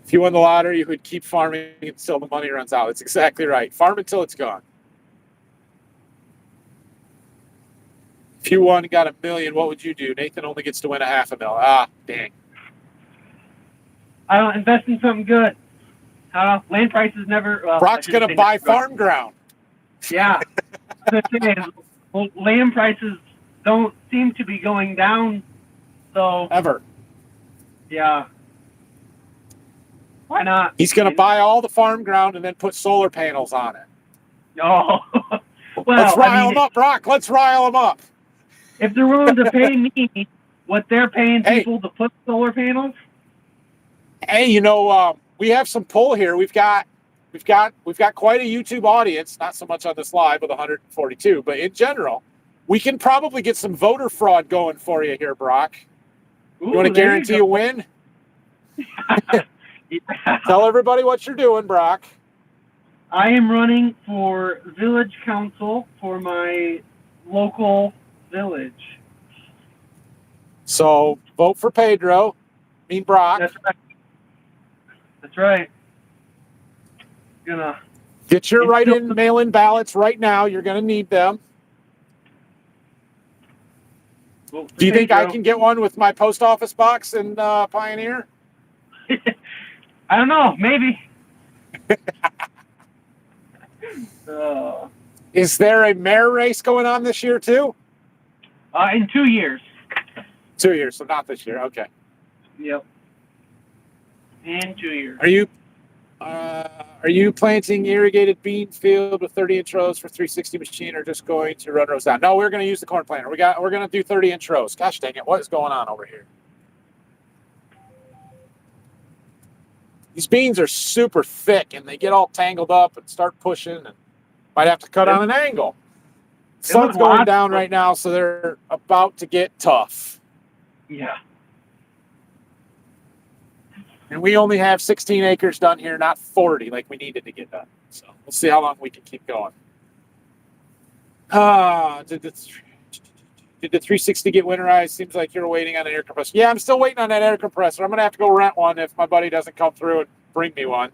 If you won the lottery, you would keep farming until the money runs out. That's exactly right. Farm until it's gone. If you won and got $1 million, what would you do? Nathan only gets to win $500,000. Ah, dang. I don't invest in something good. Land prices never. Brock's going to buy farm ground. Yeah. Land prices don't seem to be going down. So ever. Yeah. Why not? He's going to buy all the farm ground and then put solar panels on it. Oh. Well, let's rile them up, Brock. Let's rile them up. If they're willing to pay me what they're paying people to put solar panels. Hey, we have some pull here. We've got quite a YouTube audience, not so much on this live with 142, but in general, we can probably get some voter fraud going for you here, Brock. Ooh, you want to guarantee a win? Yeah. Tell everybody what you're doing, Brock. I am running for village council for my local village. So vote for Pedro. Brock. That's right. That's right. Gonna get your write-in mail-in ballots right now. You're gonna need them. Do you think I can get one with my post office box in Pioneer? I don't know. Maybe. Is there a mayor race going on this year too? In 2 years. 2 years, so not this year. Okay. Yep. In 2 years. Are you planting irrigated bean field with 30-inch rows for 360 machine, or just going to run rows down? No, we're going to use the corn planter. We're going to do 30-inch rows. Gosh dang it! What is going on over here? These beans are super thick, and they get all tangled up and start pushing, and might have to cut on an angle. Sun's going down right now, so they're about to get tough. Yeah. And we only have 16 acres done here, not 40 like we needed to get done. So we'll see how long we can keep going. Did Did the 360 get winterized? Seems like you're waiting on an air compressor. Yeah, I'm still waiting on that air compressor. I'm going to have to go rent one if my buddy doesn't come through and bring me one.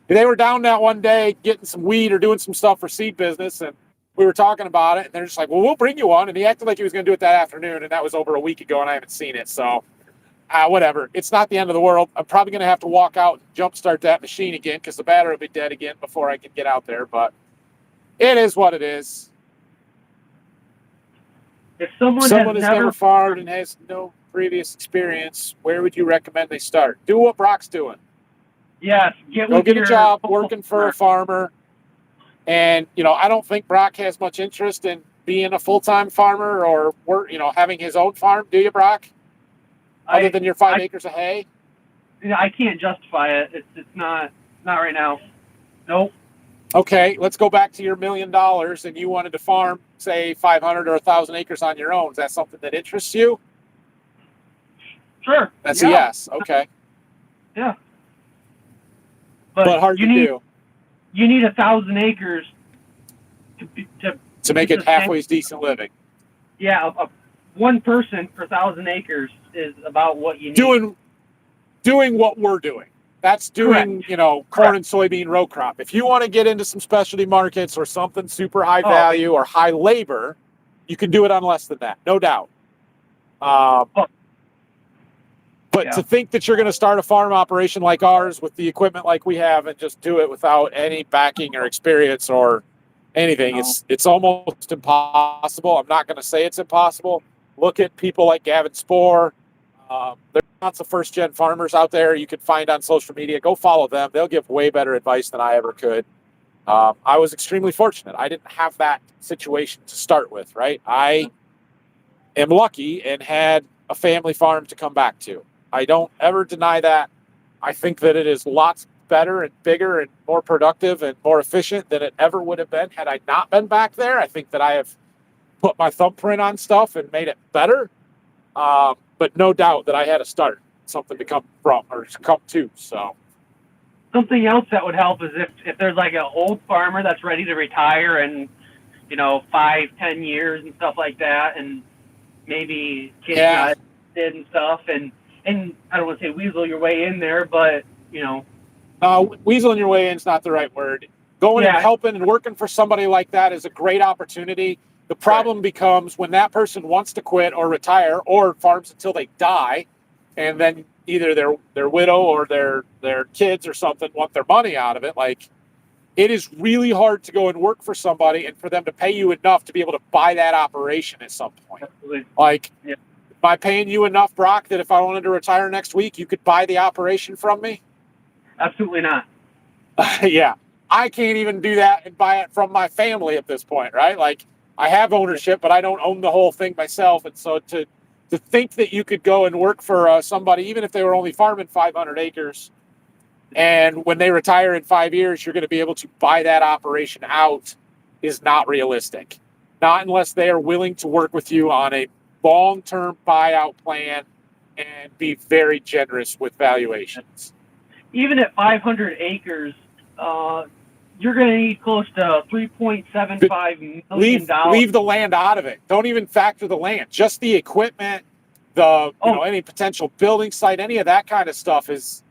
They were down that one day getting some weed or doing some stuff for seed business, and we were talking about it, and they're just like, well, we'll bring you one. And he acted like he was going to do it that afternoon, and that was over a week ago, and I haven't seen it. So, whatever. It's not the end of the world. I'm probably going to have to walk out and jumpstart that machine again because the battery will be dead again before I can get out there. But it is what it is. If someone has never farmed and has no previous experience, where would you recommend they start? Do what Brock's doing. Yes, go get a job working for a farmer. And, I don't think Brock has much interest in being a full-time farmer or having his own farm. Do you, Brock? Other than your 5 acres of hay? I can't justify it. It's not right now. Nope. Okay, let's go back to your $1 million and you wanted to farm, say, 500 or 1,000 acres on your own. Is that something that interests you? Sure. That's a yes. Okay. Yeah. But hard to do. You need 1,000 acres to make it halfway decent living. Yeah, one person per 1,000 acres is about what you need. Doing what we're doing. That's doing, corn and soybean row crop. If you want to get into some specialty markets or something super high value or high labor, you can do it on less than that, no doubt. But to think that you're going to start a farm operation like ours with the equipment like we have and just do it without any backing or experience or anything, it's almost impossible. I'm not going to say it's impossible. Look at people like Gavin Spohr. There's lots of first-gen farmers out there you can find on social media. Go follow them. They'll give way better advice than I ever could. I was extremely fortunate. I didn't have that situation to start with, right? I am lucky and had a family farm to come back to. I don't ever deny that. I think that it is lots better and bigger and more productive and more efficient than it ever would have been had I not been back there. I think that I have put my thumbprint on stuff and made it better. But no doubt that I had to start something to come from or to come to. So something else that would help is if there's like an old farmer that's ready to retire in 5-10 years and stuff like that, and maybe kids did and stuff, and I don't want to say weasel your way in there, but weaseling your way in is not the right word. Going and helping and working for somebody like that is a great opportunity. The problem becomes when that person wants to quit or retire or farms until they die, and then either their widow or their kids or something want their money out of it. Like, it is really hard to go and work for somebody and for them to pay you enough to be able to buy that operation at some point. Absolutely. Like, am I paying you enough, Brock, that if I wanted to retire next week, you could buy the operation from me? Absolutely not. Yeah. I can't even do that and buy it from my family at this point, right? Like, I have ownership, but I don't own the whole thing myself. And so to think that you could go and work for somebody, even if they were only farming 500 acres, and when they retire in 5 years, you're going to be able to buy that operation out is not realistic. Not unless they are willing to work with you on a long-term buyout plan and be very generous with valuations. Even at 500 acres, you're going to need close to $3.75 million. Leave the land out of it. Don't even factor the land. Just the equipment, any potential building site, any of that kind of stuff is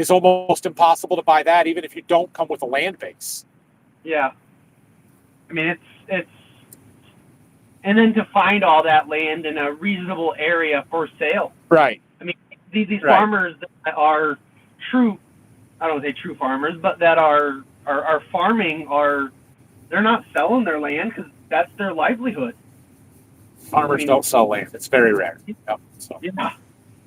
almost impossible to buy that, even if you don't come with a land base. Yeah. I mean, it's and then to find all that land in a reasonable area for sale. Right. I mean, these farmers that are true, I don't want to say true farmers, but that are farming they're not selling their land because that's their livelihood. Farmers don't sell land. It's very rare. Yep, so. Yeah.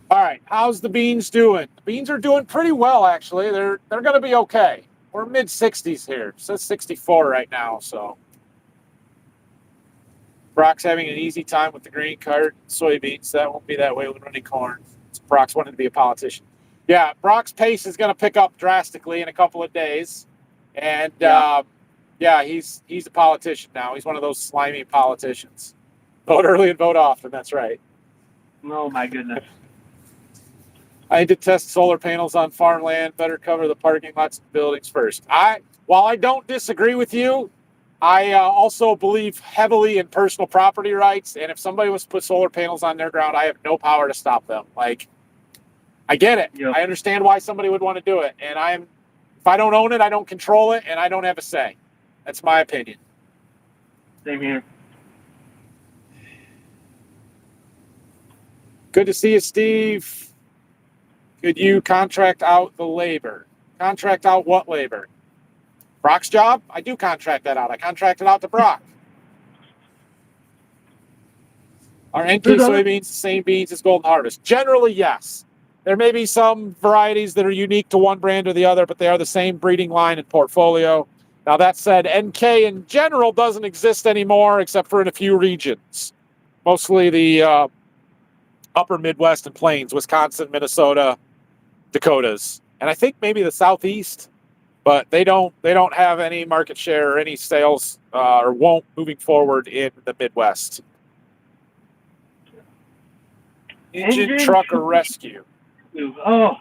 All right. How's the beans doing? The beans are doing pretty well, actually. They're going to be okay. We're mid-60s here. It says 64 right now, so. Brock's having an easy time with the grain cart, soybeans. That won't be that way when running corn. Brock's wanting to be a politician. Yeah, Brock's pace is going to pick up drastically in a couple of days. And, he's a politician now. He's one of those slimy politicians. Vote early and vote often. That's right. Oh, my goodness. I need to test solar panels on farmland. Better cover the parking lots and buildings first. While I don't disagree with you, I also believe heavily in personal property rights, and if somebody was to put solar panels on their ground, I have no power to stop them. Like, I get it. Yep. I understand why somebody would want to do it, and if I don't own it, I don't control it, and I don't have a say. That's my opinion. Same here. Good to see you, Steve. Could you contract out the labor? Contract out what labor? Brock's job? I do contract that out. I contract it out to Brock. Are NK soybeans the same beans as Golden Harvest? Generally, yes. There may be some varieties that are unique to one brand or the other, but they are the same breeding line and portfolio. Now, that said, NK in general doesn't exist anymore except for in a few regions. Mostly the upper Midwest and Plains, Wisconsin, Minnesota, Dakotas, and I think maybe the Southeast, but they don't have any market share or any sales or won't moving forward in the Midwest. Engine, truck, or rescue? Oh,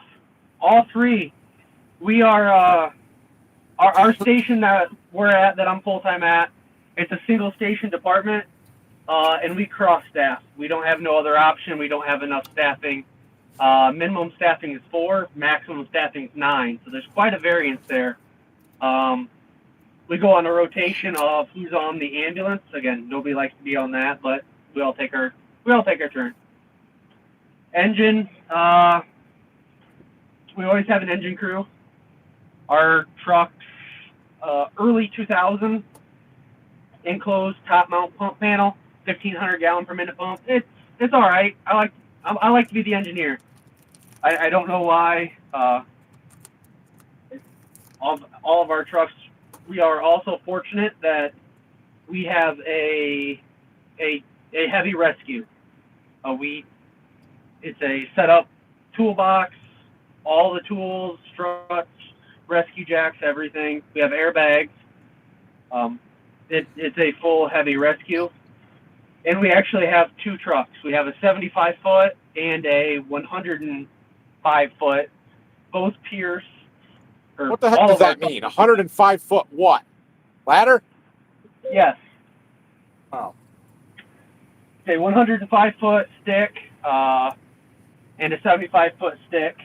all three. We are our station that we're at, that I'm full time at. It's a single station department, and we cross staff. We don't have no other option. We don't have enough staffing. Minimum staffing is 4, maximum staffing is 9. So there's quite a variance there. We go on a rotation of who's on the ambulance. Again, nobody likes to be on that, but we all take our turn. Engine, we always have an engine crew. Our trucks, early 2000, enclosed top mount pump panel, 1,500 gallon per minute pump. It's all right. I like to be the engineer. I don't know why. All of our trucks, we are also fortunate that we have a heavy rescue. It's a set-up toolbox, all the tools, struts, rescue jacks, everything. We have airbags. It's a full heavy rescue. And we actually have 2 trucks. We have a 75-foot and a 105-foot, both Pierce. What the heck does that mean? 105-foot what? Ladder? Yes. Oh. A 105-foot stick and a 75-foot stick.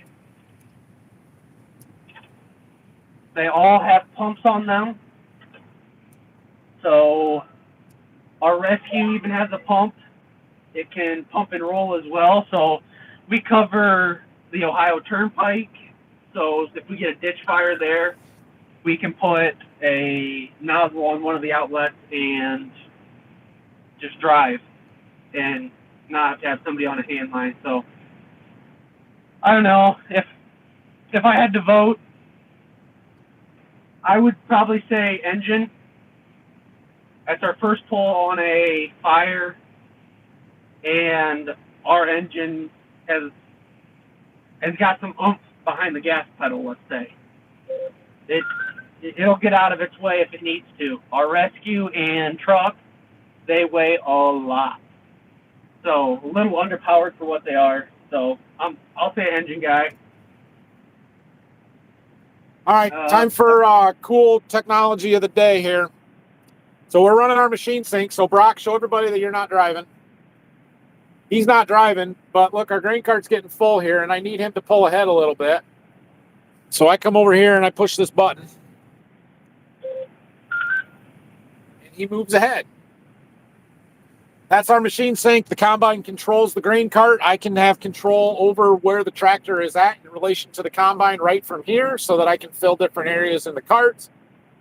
They all have pumps on them. So our rescue even has a pump. It can pump and roll as well. So we cover the Ohio Turnpike. So if we get a ditch fire there, we can put a nozzle on one of the outlets and just drive and not have to have somebody on a hand line. So I don't know, if I had to vote, I would probably say engine. That's our first pull on a fire, and our engine has got some oomph behind the gas pedal, let's say. It'll get out of its way if it needs to. Our rescue and truck, they weigh a lot. So a little underpowered for what they are. So I'll say engine guy. All right, time for cool technology of the day here. So we're running our machine sync. So Brock, show everybody that you're not driving. He's not driving, but look, our grain cart's getting full here, and I need him to pull ahead a little bit. So I come over here and I push this button, and he moves ahead. That's our machine sync. The combine controls the grain cart. I can have control over where the tractor is at in relation to the combine right from here so that I can fill different areas in the cart.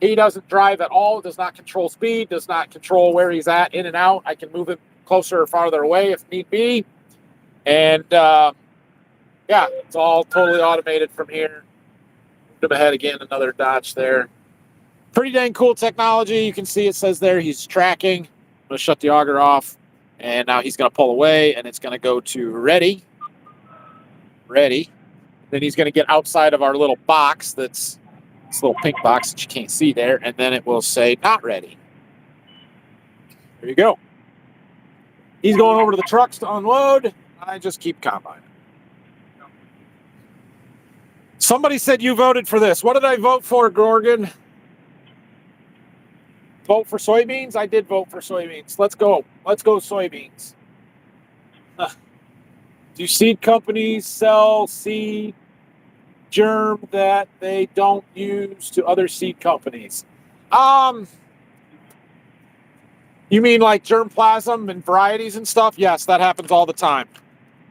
He doesn't drive at all, does not control speed, does not control where he's at in and out. I can move him closer or farther away if need be. And yeah, it's all totally automated from here. Moved him ahead again, another Dodge there. Pretty dang cool technology. You can see it says there he's tracking. I'm going to shut the auger off, and now he's going to pull away, and it's going to go to ready. Ready. Then he's going to get outside of our little box that's this little pink box that you can't see there, and then it will say not ready. There you go. He's going over to the trucks to unload. I just keep combining. Somebody said you voted for this. What did I vote for, Gorgon? vote for soybeans? I did vote for soybeans. Let's go. Let's go soybeans. Do seed companies sell seed germ that they don't use to other seed companies? You mean like germplasm and varieties and stuff? Yes, that happens all the time.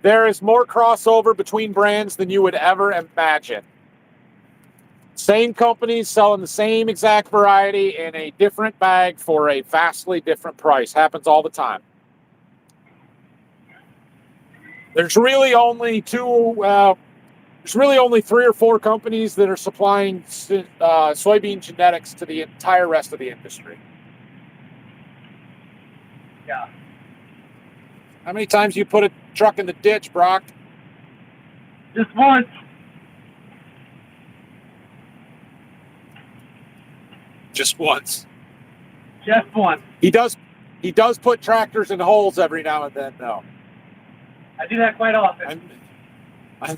There is more crossover between brands than you would ever imagine. Same companies selling the same exact variety in a different bag for a vastly different price. Happens all the time. There's really only there's really only 3 or 4 companies that are supplying soybean genetics to the entire rest of the industry. Yeah. How many times you put a truck in the ditch, Brock? Just once. Just once. Just once. He does put tractors in holes every now and then, though. I do that quite often. I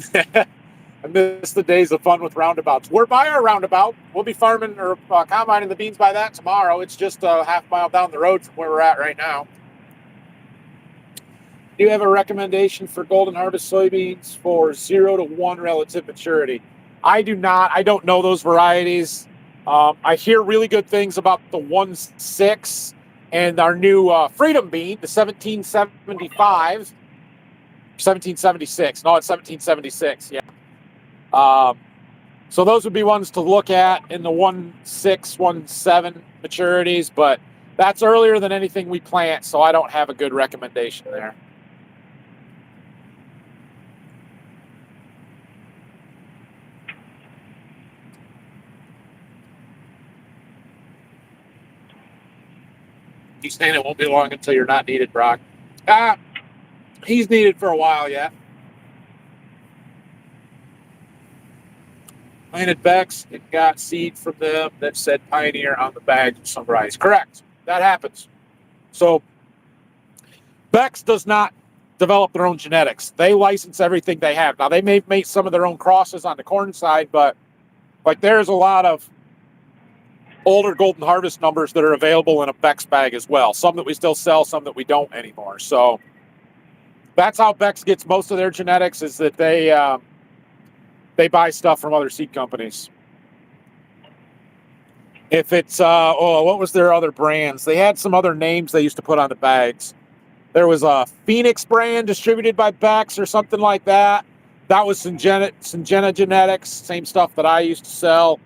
miss the days of fun with roundabouts. We're by our roundabout. We'll be farming or combining the beans by that tomorrow. It's just a half mile down the road from where we're at right now. Do you have a recommendation for Golden Harvest soybeans for 0 to 1 relative maturity? I do not. I don't know those varieties. I hear really good things about the 1.6 and our new Freedom bean, the 1775, 1776. No, it's 1776. Yeah. So those would be ones to look at in the 1.6, 1.7 maturities, but that's earlier than anything we plant, so I don't have a good recommendation there. He's saying it won't be long until you're not needed, Brock. He's needed for a while yet. Planted Bex, it got seed from them that said Pioneer on the bag of some varieties. Correct. That happens. So Bex does not develop their own genetics. They license everything they have. Now, they may make some of their own crosses on the corn side, but like there's a lot of older Golden Harvest numbers that are available in a Bex bag as well. Some that we still sell, some that we don't anymore. So that's how Bex gets most of their genetics, is that they buy stuff from other seed companies. If it's, what was their other brands? They had some other names they used to put on the bags. There was a Phoenix brand distributed by Bex or something like that. That was Syngenta Genetics, same stuff that I used to sell.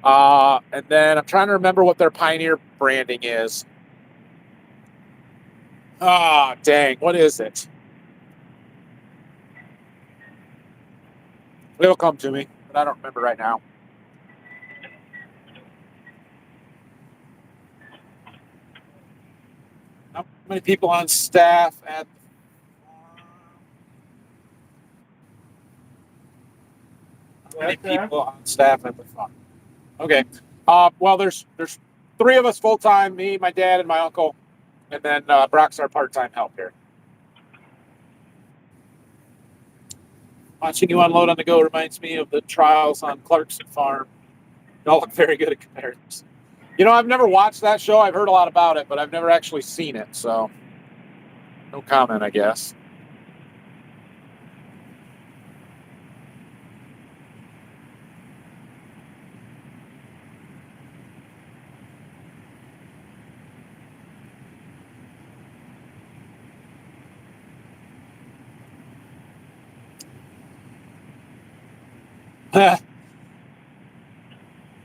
And then I'm trying to remember what their Pioneer branding is. Dang, what is it? It'll come to me, but I don't remember right now. How many people on staff at the farm? How many people on staff at the farm? Okay. Well, there's 3 of us full-time, me, my dad, and my uncle. And then Brock's our part-time help here. Watching you unload on the go reminds me of the trials on Clarkson Farm. They all look very good at comparison. You know, I've never watched that show. I've heard a lot about it, but I've never actually seen it. So no comment, I guess.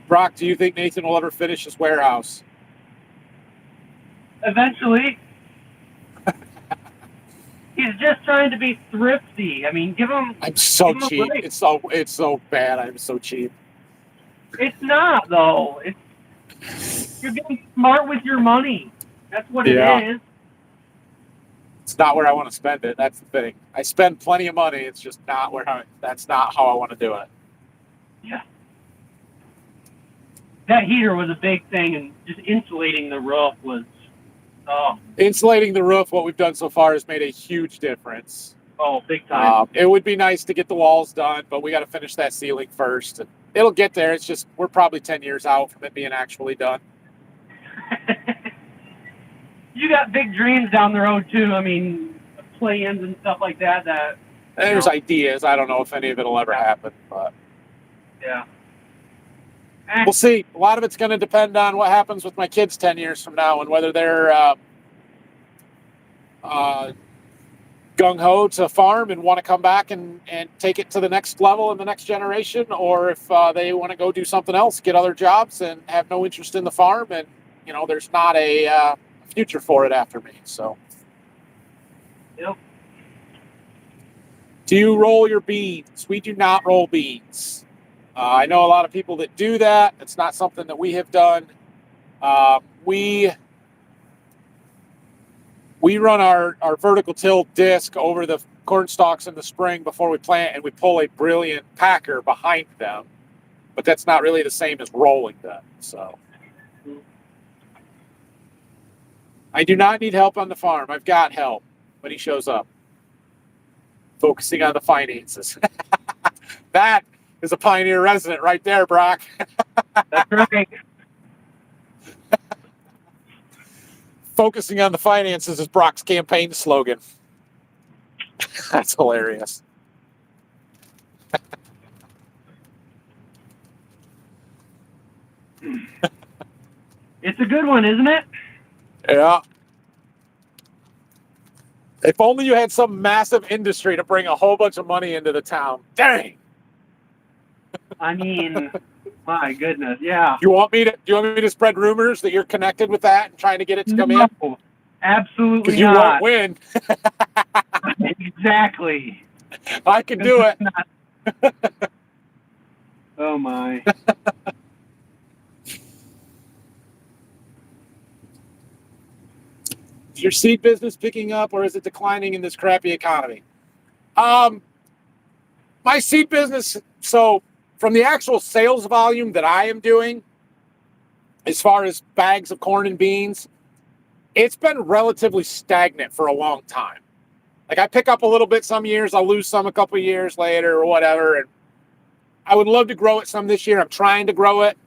Brock, do you think Nathan will ever finish his warehouse? Eventually. He's just trying to be thrifty. I mean, give him. I'm so cheap. It's so bad. I'm so cheap. It's not though. You're being smart with your money. That's what it is. It's not where I want to spend it. That's the thing. I spend plenty of money. It's just not that's not how I want to do it. Yeah. That heater was a big thing, and just insulating the roof was. Insulating the roof, what we've done so far has made a huge difference. Oh, big time. It would be nice to get the walls done, but we got to finish that ceiling first. And it'll get there. It's just we're probably 10 years out from it being actually done. You got big dreams down the road too. I mean, plans and stuff like that. There's ideas. I don't know if any of it'll ever happen, but Yeah. we'll see. A lot of it's going to depend on what happens with my kids 10 years from now and whether they're gung-ho to farm and want to come back and take it to the next level in the next generation, or if they want to go do something else, get other jobs and have no interest in the farm, and there's not a future for it after me. So Yep. do you roll your beans? We do not roll beans. I know a lot of people that do that. It's not something that we have done. We run our vertical till disc over the corn stalks in the spring before we plant, and we pull a brilliant packer behind them. But that's not really the same as rolling them. So I do not need help on the farm. I've got help when he shows up. Focusing on the finances. That is a Pioneer resident right there, Brock. That's right. Focusing on the finances is Brock's campaign slogan. That's hilarious. It's a good one, isn't it? Yeah. If only you had some massive industry to bring a whole bunch of money into the town. Dang. I mean, my goodness, yeah. Do you want me to spread rumors that you're connected with that and trying to get it to come in? No, absolutely Because you not. won't win. Exactly. I can do it. Oh my. Is your seed business picking up, or is it declining in this crappy economy? My seed business, so from the actual sales volume that I am doing, as far as bags of corn and beans, it's been relatively stagnant for a long time. Like, I pick up a little bit some years, I'll lose some a couple of years later or whatever. And I would love to grow it some this year. I'm trying to grow it,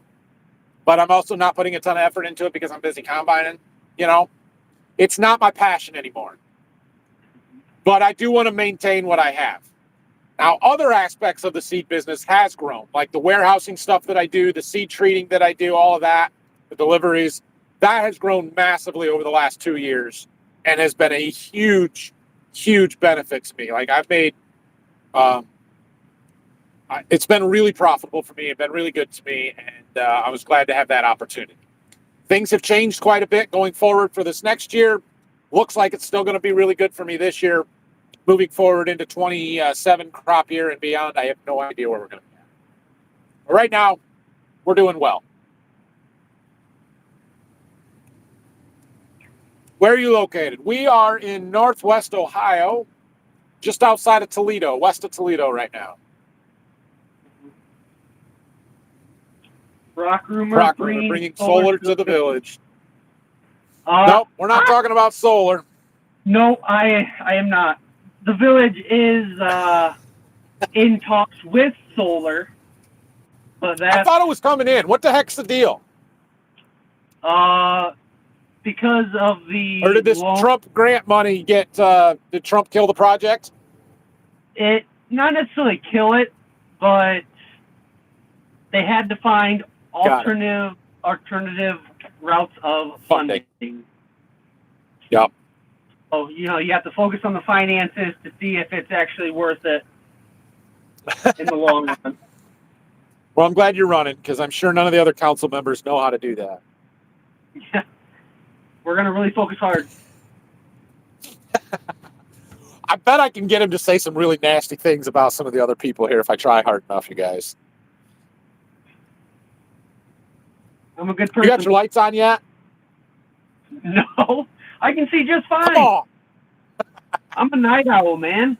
but I'm also not putting a ton of effort into it because I'm busy combining, It's not my passion anymore. But I do want to maintain what I have. Now, other aspects of the seed business has grown, like the warehousing stuff that I do, the seed treating that I do, all of that, the deliveries, that has grown massively over the last 2 years and has been a huge, huge benefit to me. Like, I've made, it's been really profitable for me. It's been really good to me, and I was glad to have that opportunity. Things have changed quite a bit going forward for this next year. Looks like it's still going to be really good for me this year. Moving forward into 27 crop year and beyond, I have no idea where we're going to be at. But right now, we're doing well. Where are you located? We are in Northwest Ohio, just outside of Toledo, west of Toledo right now. Brock Rumor bringing solar to the village. Uh, Nope, we're not talking about solar. No, I am not. The village is in talks with solar, but I thought it was coming in. What the heck's the deal? because of the Or did this Trump grant money get? Did Trump kill the project? It not necessarily kill it, but they had to find alternative routes of funding. Yep. So, you have to focus on the finances to see if it's actually worth it in the long run. Well, I'm glad you're running because I'm sure none of the other council members know how to do that. Yeah. We're going to really focus hard. I bet I can get him to say some really nasty things about some of the other people here if I try hard enough, you guys. I'm a good person. You got your lights on yet? No, I can see just fine. Come on. I'm a night owl, man.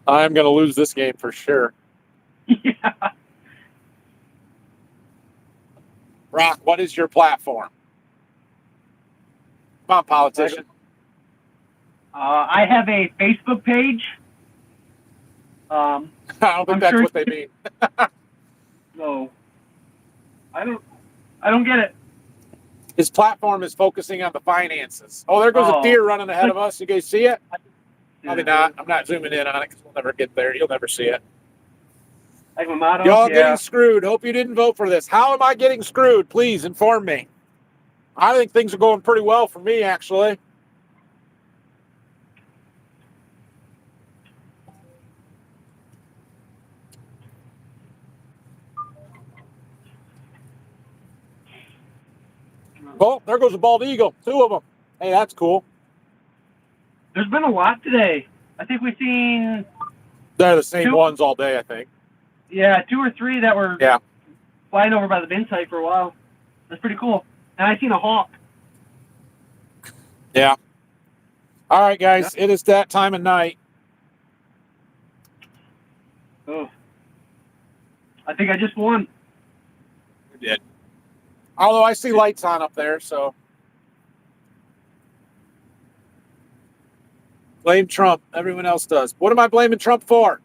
I'm going to lose this game for sure. Yeah. Brock, what is your platform? Come on, politician. I have a Facebook page. I don't think that's what they mean. No. I don't get it. His platform is focusing on the finances. Oh, there goes a deer running ahead of us. You guys see it? Probably not. I'm not zooming in on it because we'll never get there. You'll never see it. Like my motto. Y'all getting screwed. Hope you didn't vote for this. How am I getting screwed? Please inform me. I think things are going pretty well for me, actually. Oh, there goes a bald eagle. 2 of them. Hey, that's cool. There's been a lot today. I think we've seen. They're the same ones all day, I think. Yeah, 2 or 3 that were flying over by the bin site for a while. That's pretty cool. And I seen a hawk. Yeah. All right, guys. It is that time of night. Oh. I think I just won. You did. Although I see lights on up there, so. Blame Trump. Everyone else does. What am I blaming Trump for?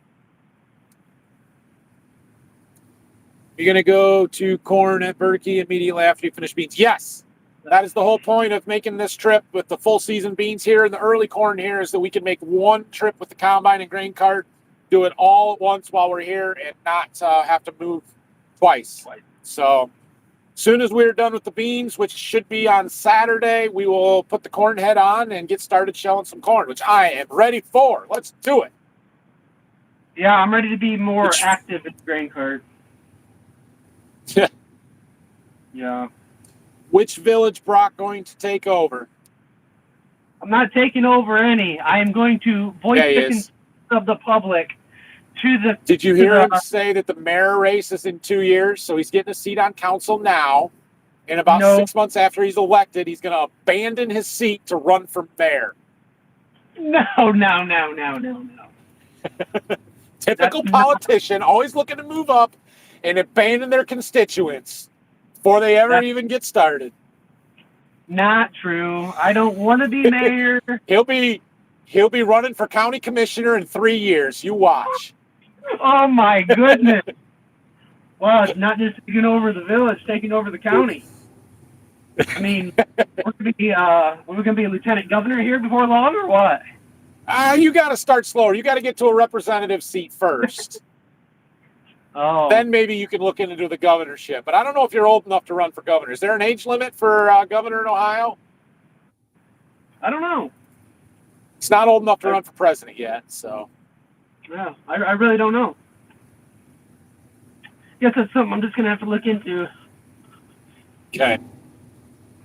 You're going to go to corn at Berkey immediately after you finish beans. Yes. That is the whole point of making this trip with the full season beans here and the early corn here is that we can make one trip with the combine and grain cart, do it all at once while we're here and not have to move twice. So as soon as we're done with the beans, which should be on Saturday, we will put the corn head on and get started shelling some corn, which I am ready for. Let's do it. Yeah, I'm ready to be more active in the grain cart. Yeah. Yeah. Which village Brock going to take over? I'm not taking over any. I am going to voice the concerns of the public to the. Did you hear him say that the mayor race is in 2 years? So he's getting a seat on council now. And about 6 months after he's elected, he's going to abandon his seat to run for mayor. No. Typical politician, always looking to move up and abandon their constituents before they ever even get started. Not true. I don't want to be mayor. He'll be running for county commissioner in 3 years. You watch. Oh my goodness. Well, it's not just taking over the village, taking over the county. I mean, we're going to be a lieutenant governor here before long, or what? You got to start slower. You got to get to a representative seat first. Oh. Then maybe you can look into the governorship. But I don't know if you're old enough to run for governor. Is there an age limit for governor in Ohio? I don't know. It's not old enough to run for president yet, so. Yeah, I really don't know. Guess that's something I'm just going to have to look into. Okay.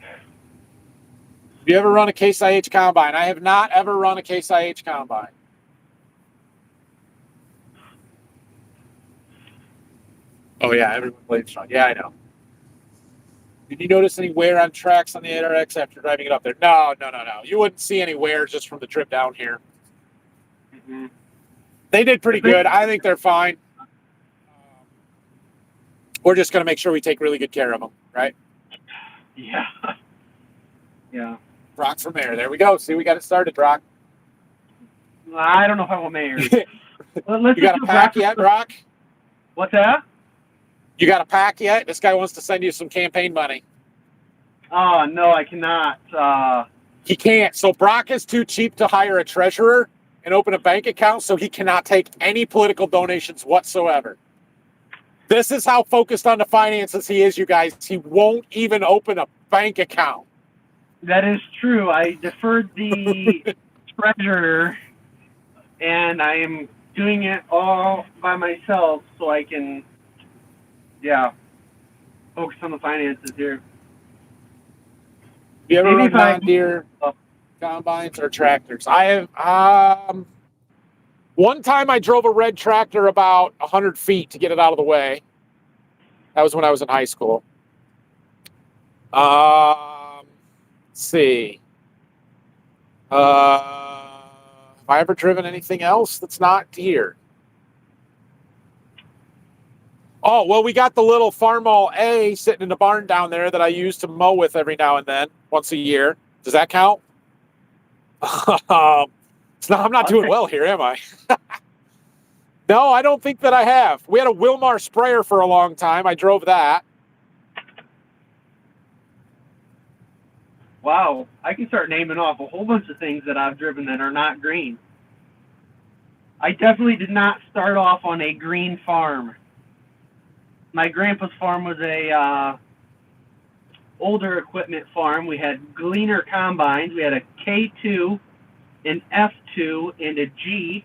Have you ever run a Case IH combine? I have not ever run a Case IH combine. Oh, yeah, everyone blames Sean. Yeah, I know. Did you notice any wear on tracks on the 8RX after driving it up there? No. You wouldn't see any wear just from the trip down here. Mm-hmm. They did pretty good. I think they're fine. We're just going to make sure we take really good care of them, right? Yeah. Yeah. Brock for mayor. There we go. See, we got it started, Brock. I don't know if I want mayor. You got a pack yet, Brock? What's that? You got a pack yet? This guy wants to send you some campaign money. Oh, no, I cannot. He can't. So Brock is too cheap to hire a treasurer and open a bank account, so he cannot take any political donations whatsoever. This is how focused on the finances he is, you guys. He won't even open a bank account. That is true. I deferred the treasurer, and I am doing it all by myself so I can, focus on the finances here. You ever run John Deere combines or tractors? I have. One time I drove a red tractor about 100 feet to get it out of the way. That was when I was in high school. Let's see. Have I ever driven anything else that's not here? Oh, well, we got the little Farmall A sitting in the barn down there that I use to mow with every now and then, once a year. Does that count? I'm not doing well here, am I? No, I don't think that I have. We had a Wilmar sprayer for a long time. I drove that. Wow, I can start naming off a whole bunch of things that I've driven that are not green. I definitely did not start off on a green farm. My grandpa's farm was a older equipment farm. We had Gleaner combines. We had a K2, an F2, and a G.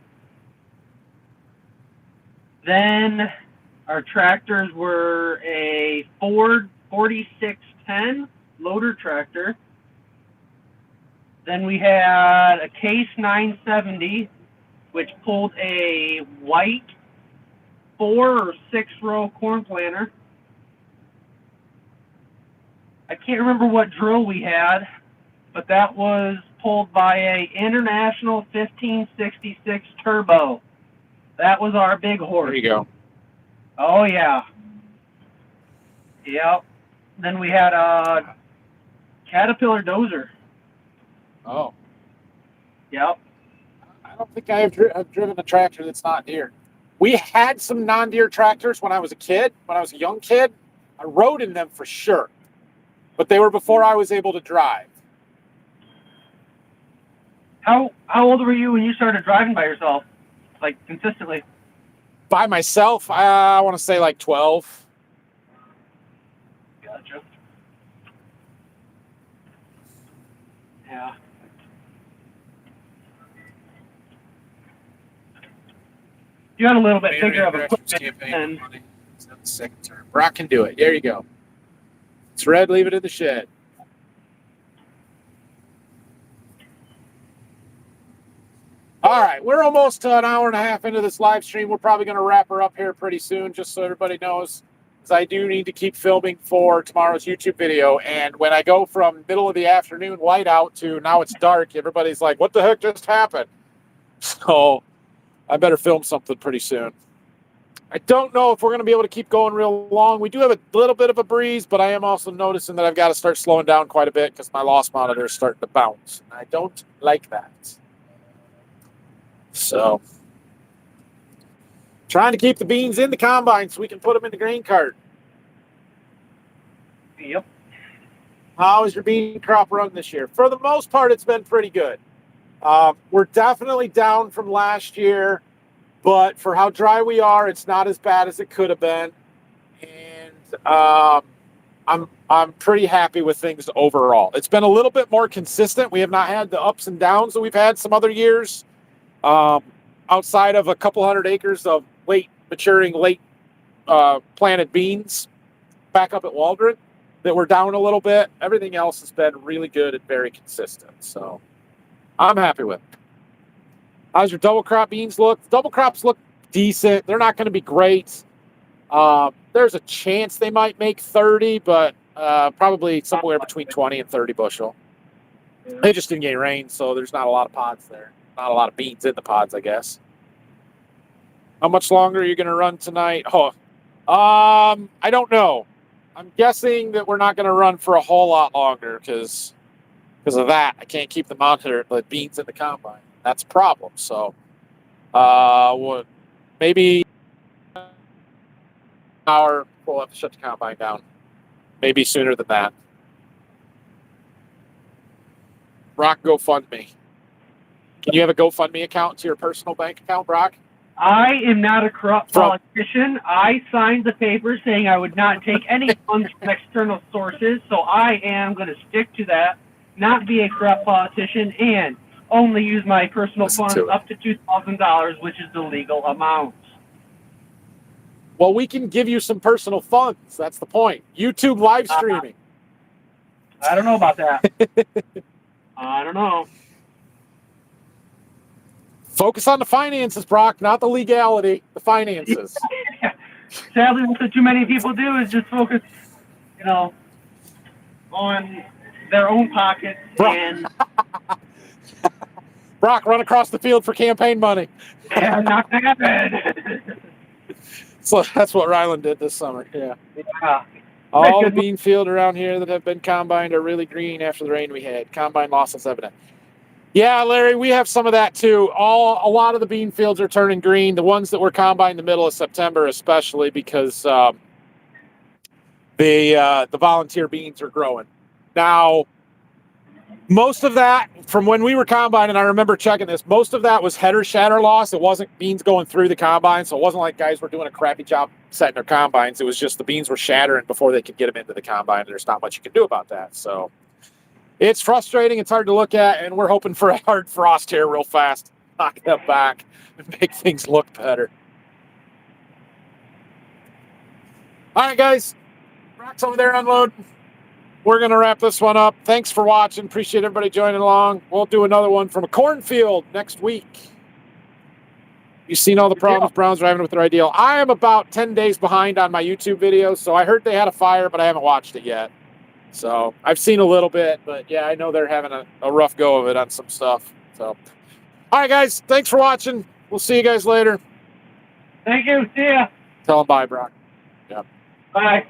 Then our tractors were a Ford 4610 loader tractor. Then we had a Case 970, which pulled a white 4 or 6 row corn planter. I can't remember what drill we had, but that was pulled by a International 1566 turbo. That was our big horse. There you go. Oh yeah. Yep. Then we had a Caterpillar dozer. Oh. Yep. I don't think I've driven a tractor that's not Deere. We had some non-Deere tractors when I was a kid, when I was a young kid. I rode in them for sure, but they were before I was able to drive. How old were you when you started driving by yourself, like consistently? By myself, I want to say like 12. Gotcha. Yeah. You got a little bit bigger of equipment than... Second term. Brock can do it. There you go. It's red. Leave it in the shed. All right, we're almost to an hour and a half into this live stream. We're probably going to wrap her up here pretty soon, just so everybody knows, because I do need to keep filming for tomorrow's YouTube video. And when I go from middle of the afternoon whiteout to now it's dark, everybody's like, what the heck just happened? So I better film something pretty soon. I don't know if we're going to be able to keep going real long. We do have a little bit of a breeze, but I am also noticing that I've got to start slowing down quite a bit because my loss monitor is starting to bounce. I don't like that. So, trying to keep the beans in the combine so we can put them in the grain cart. Yep. How is your bean crop run this year? For the most part, it's been pretty good. We're definitely down from last year, but for how dry we are, it's not as bad as it could have been. And I'm pretty happy with things overall. It's been a little bit more consistent. We have not had the ups and downs that we've had some other years. Outside of a couple hundred acres of late planted beans back up at Waldron that were down a little bit. Everything else has been really good and very consistent. So I'm happy with it. How's your double crop beans look? Double crops look decent. They're not going to be great. There's a chance they might make 30, but probably somewhere between 20 and 30 bushel. They just didn't get rain, so there's not a lot of pods there. Not a lot of beans in the pods, I guess. How much longer are you going to run tonight? I don't know. I'm guessing that we're not going to run for a whole lot longer because of that. I can't keep the beans in the combine. That's a problem. So, maybe an hour. We'll have to shut the combine down. Maybe sooner than that. Brock, GoFundMe. Can you have a GoFundMe account to your personal bank account, Brock? I am not a corrupt politician. I signed the paper saying I would not take any funds from external sources, so I am going to stick to that, not be a corrupt politician, and only use my personal funds up to $2,000, which is the legal amount. Well, we can give you some personal funds. That's the point. YouTube live streaming. I don't know about that. I don't know. Focus on the finances, Brock, not the legality. The finances. Sadly, what too many people do is just focus, on their own pockets. And Brock, run across the field for campaign money. Yeah, not gonna happen. So that's what Ryland did this summer. Yeah. All the bean field around here that have been combined are really green after the rain we had. Combine loss is evident. Yeah, Larry, we have some of that too. A lot of the bean fields are turning green. The ones that were combined in the middle of September, especially because the volunteer beans are growing. Now, Most of that, from when we were combining, I remember checking this, most of that was header shatter loss. It wasn't beans going through the combine, so it wasn't like guys were doing a crappy job setting their combines. It was just the beans were shattering before they could get them into the combine, and there's not much you can do about that. So it's frustrating. It's hard to look at, and we're hoping for a hard frost here real fast. Knock them back and make things look better. All right, guys. Brock's over there unloading. We're going to wrap this one up. Thanks for watching. Appreciate everybody joining along. We'll do another one from a cornfield next week. You've seen all the problems Browns are having with their ideal. I am about 10 days behind on my YouTube videos, so I heard they had a fire, but I haven't watched it yet. So I've seen a little bit, but yeah, I know they're having a rough go of it on some stuff. So, all right, guys. Thanks for watching. We'll see you guys later. Thank you. See ya. Tell them bye, Brock. Yep. Bye.